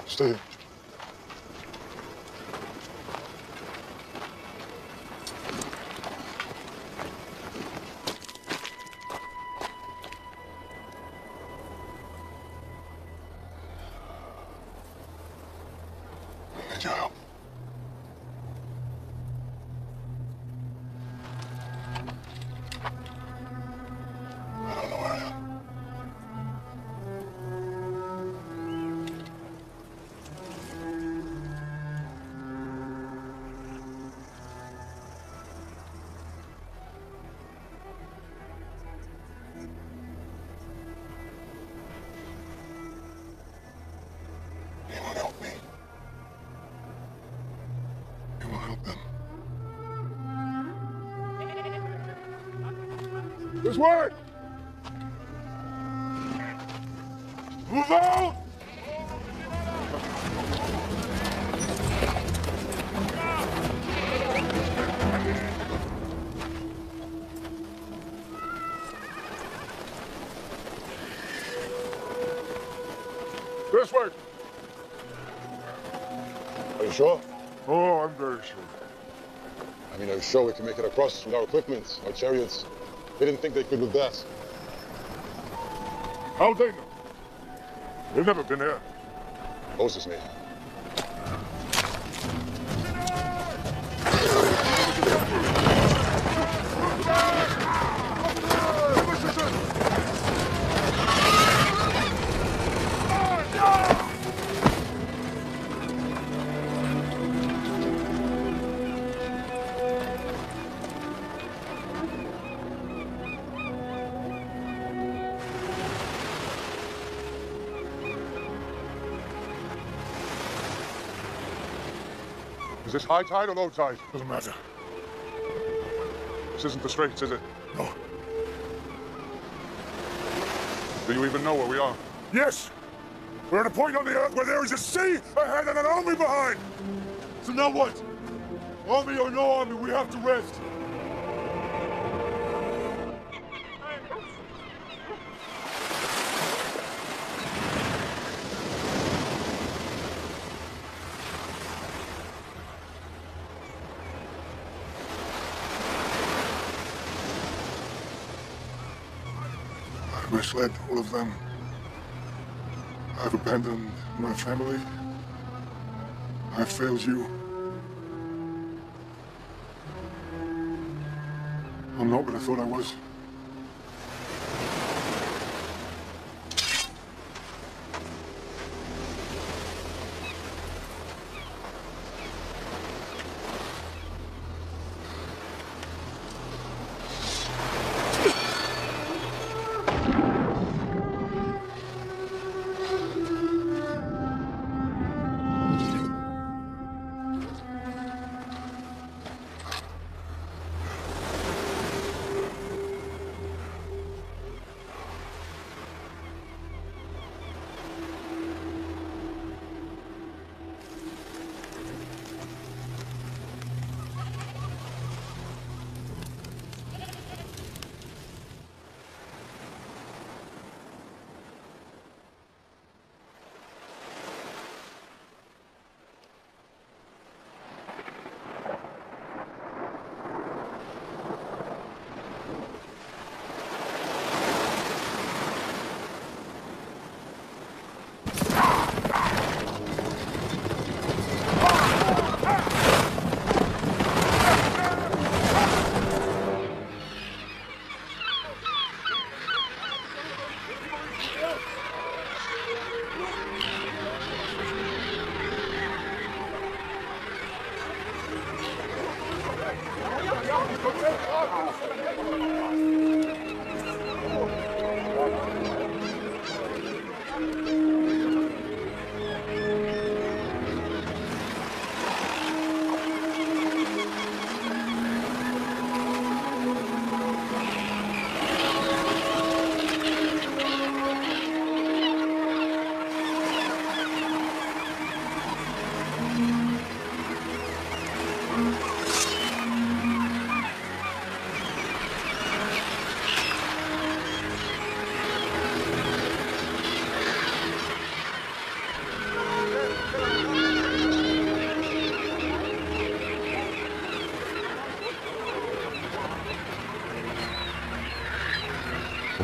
Stay here. I need your help. I don't know where I am. Anyone help me? You will help them. This way! Move out! This way! Are you sure? Oh, I'm very sure. I mean, are you sure we can make it across with our equipment, our chariots? They didn't think they could with that. How'd they know? They've never been here. Moses may. Is this high tide or low tide? Doesn't matter. This isn't the Straits, is it? No. Do you even know where we are? Yes! We're at a point on the earth where there is a sea ahead and an army behind! So now what? Army or no army, we have to rest. I've misled all of them. I've abandoned my family. I've failed you. I'm not what I thought I was.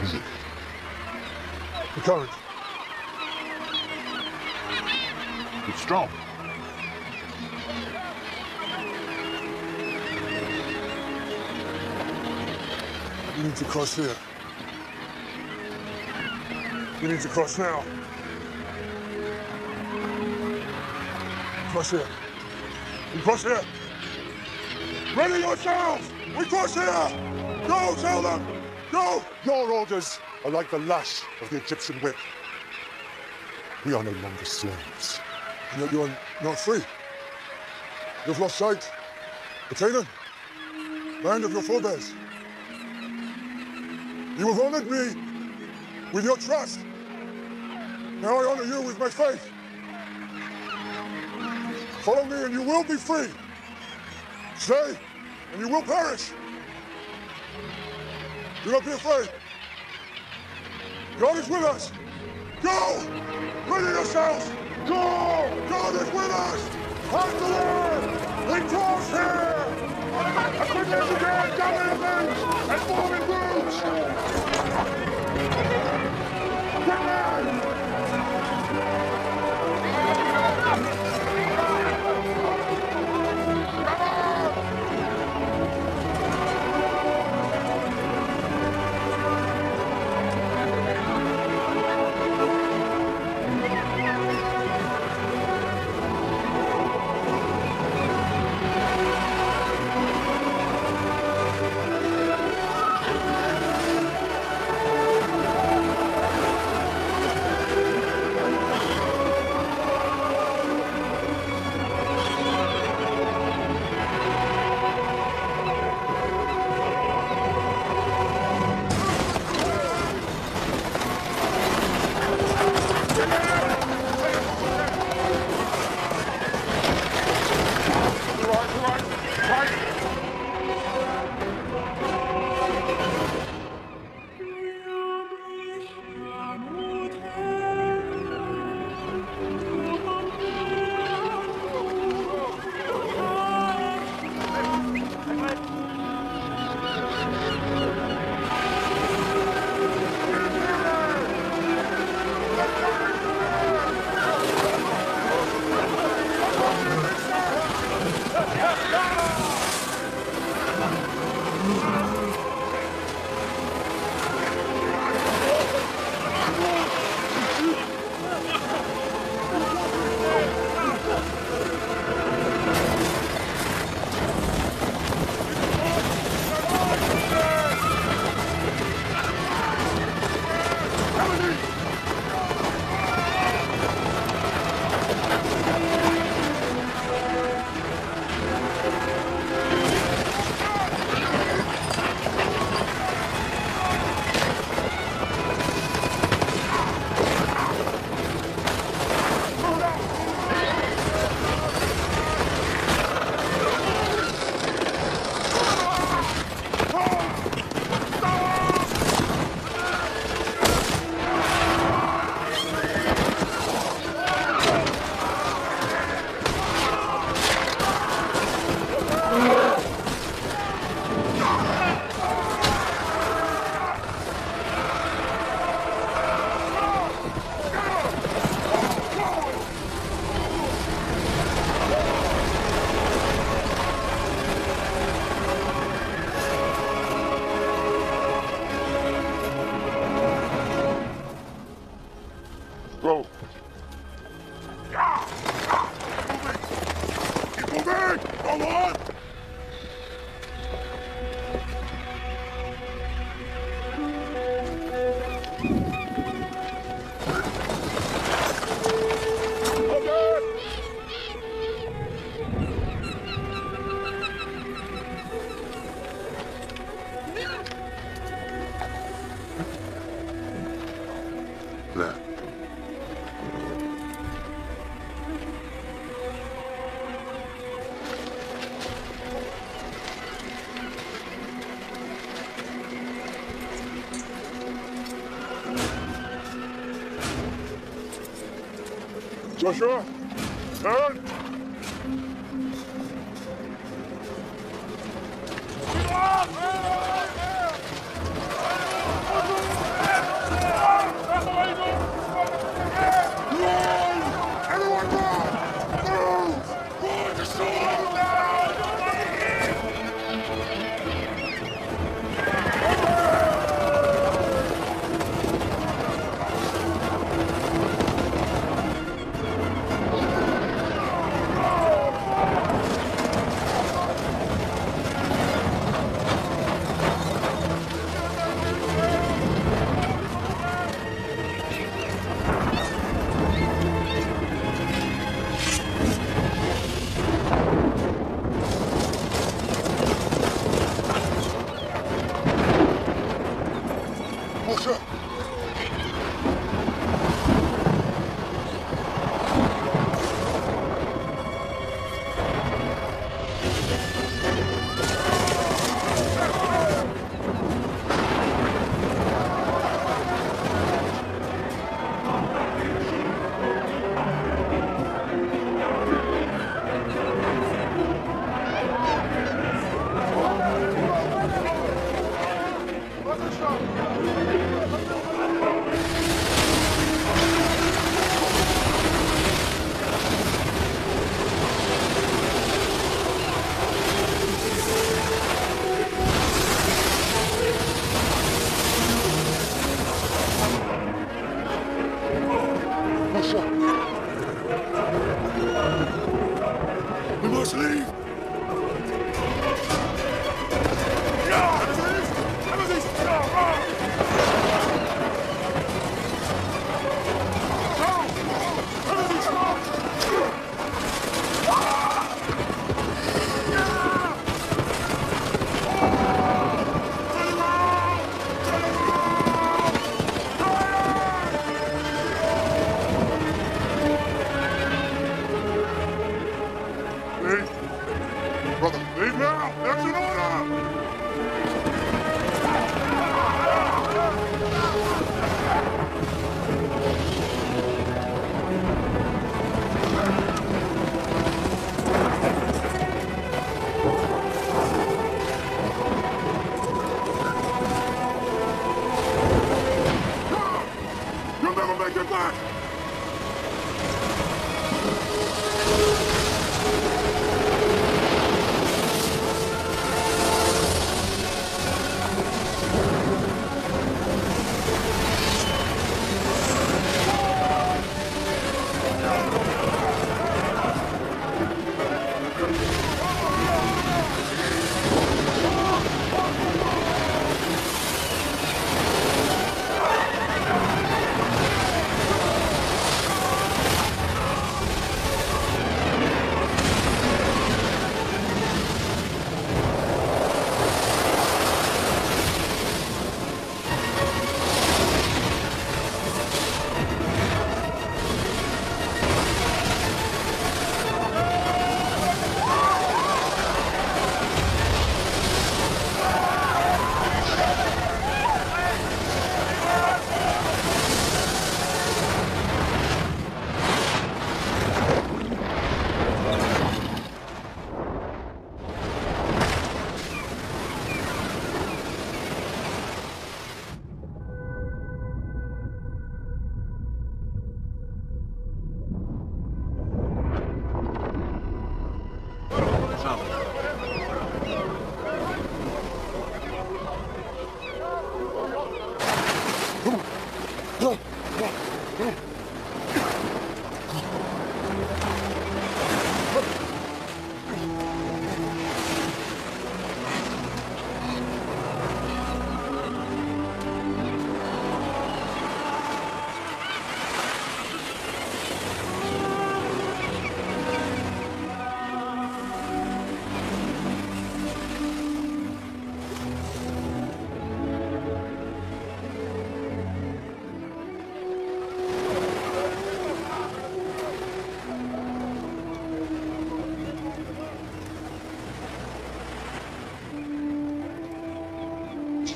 is it? The current. It's strong. We need to cross here. We need to cross now. Cross here. We cross here. Ready yourselves! We cross here! Go, tell them! Go! Your orders are like the lash of the Egyptian whip. We are no longer slaves. And yet you are not free. You've lost sight of Canaan, land of your forebears. You have honored me with your trust. Now I honor you with my faith. Follow me and you will be free. Stay and you will perish. Do not be afraid. God is with us. Go! Ready yourselves! Go! God is with us! Pass the word! We cross here! As quick as you can, gather your men and form in groups! Quickly! Go. Keep moving! Go on! There. Joshua, turn!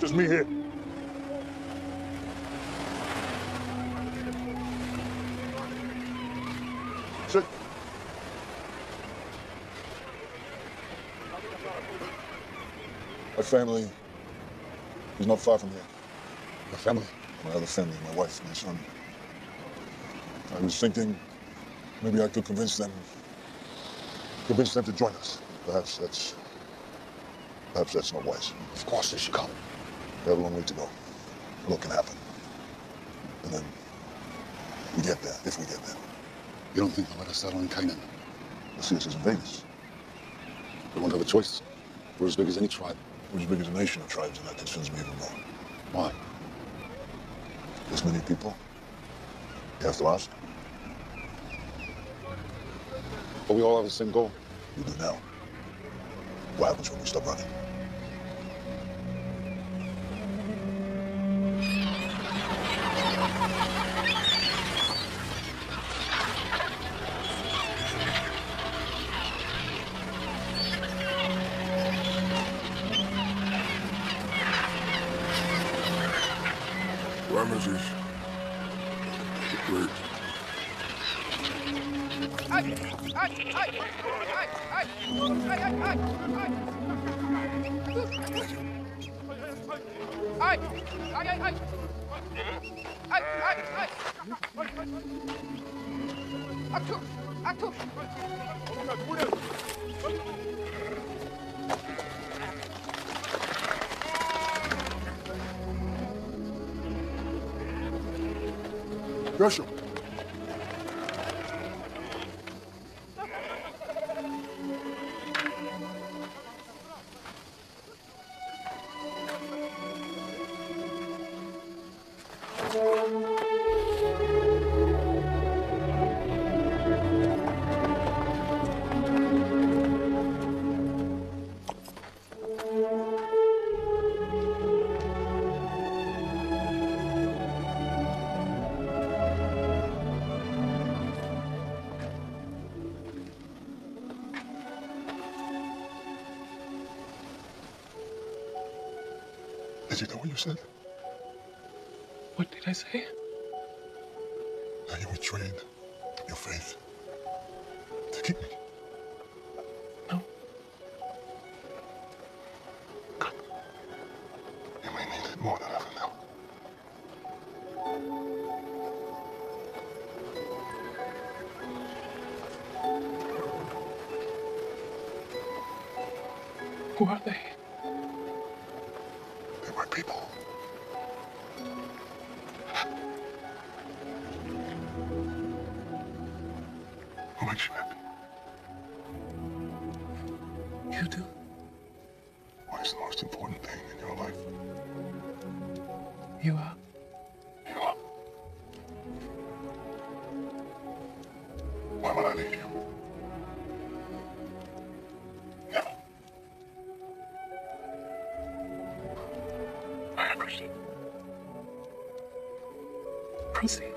Just me here. Sit. My family is not far from here. My family? My other family, my wife, my son. I was thinking maybe I could convince them to join us. Perhaps that's not wise. Of course they should come. We have a long way to go. A lot can happen. And then we get there, if we get there. You don't think they'll let us settle in Canaan? They'll see us as invaders. We won't have a choice. We're as big as any tribe. We're as big as a nation of tribes, and that concerns me even more. Why? This many people? You have to ask. But we all have the same goal. You do now. What happens when we stop running? Ramesses. Great. Gresham. Did you know what you said? What did I say? That you betrayed your faith to keep me. No. Good. You may need it more than ever now. Who are they? They're my people. What makes you happy? You do. What is the most important thing in your life? You are. You are. Why would I leave you? Never. I appreciate it. Proceed.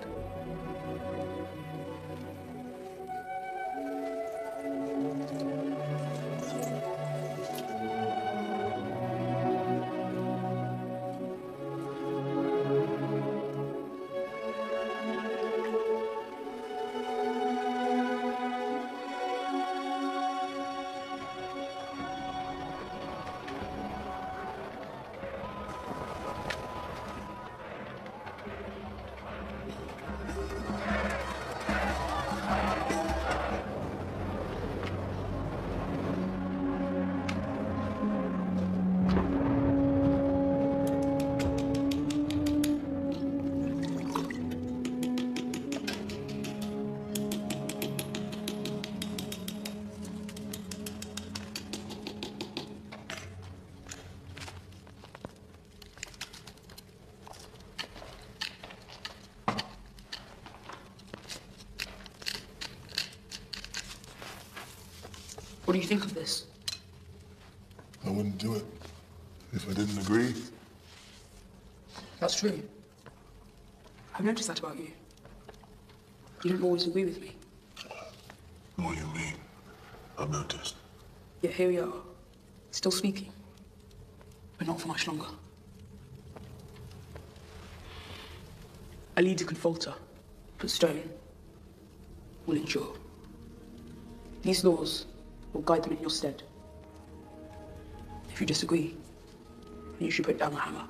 What do you think of this? I wouldn't do it if I didn't agree. That's true. I've noticed that about you. You don't always agree with me. What do you mean? I've noticed. Yet here we are, still speaking. But not for much longer. A leader can falter, but stone will endure. These laws will guide them in your stead. If you disagree, then you should put down the hammer.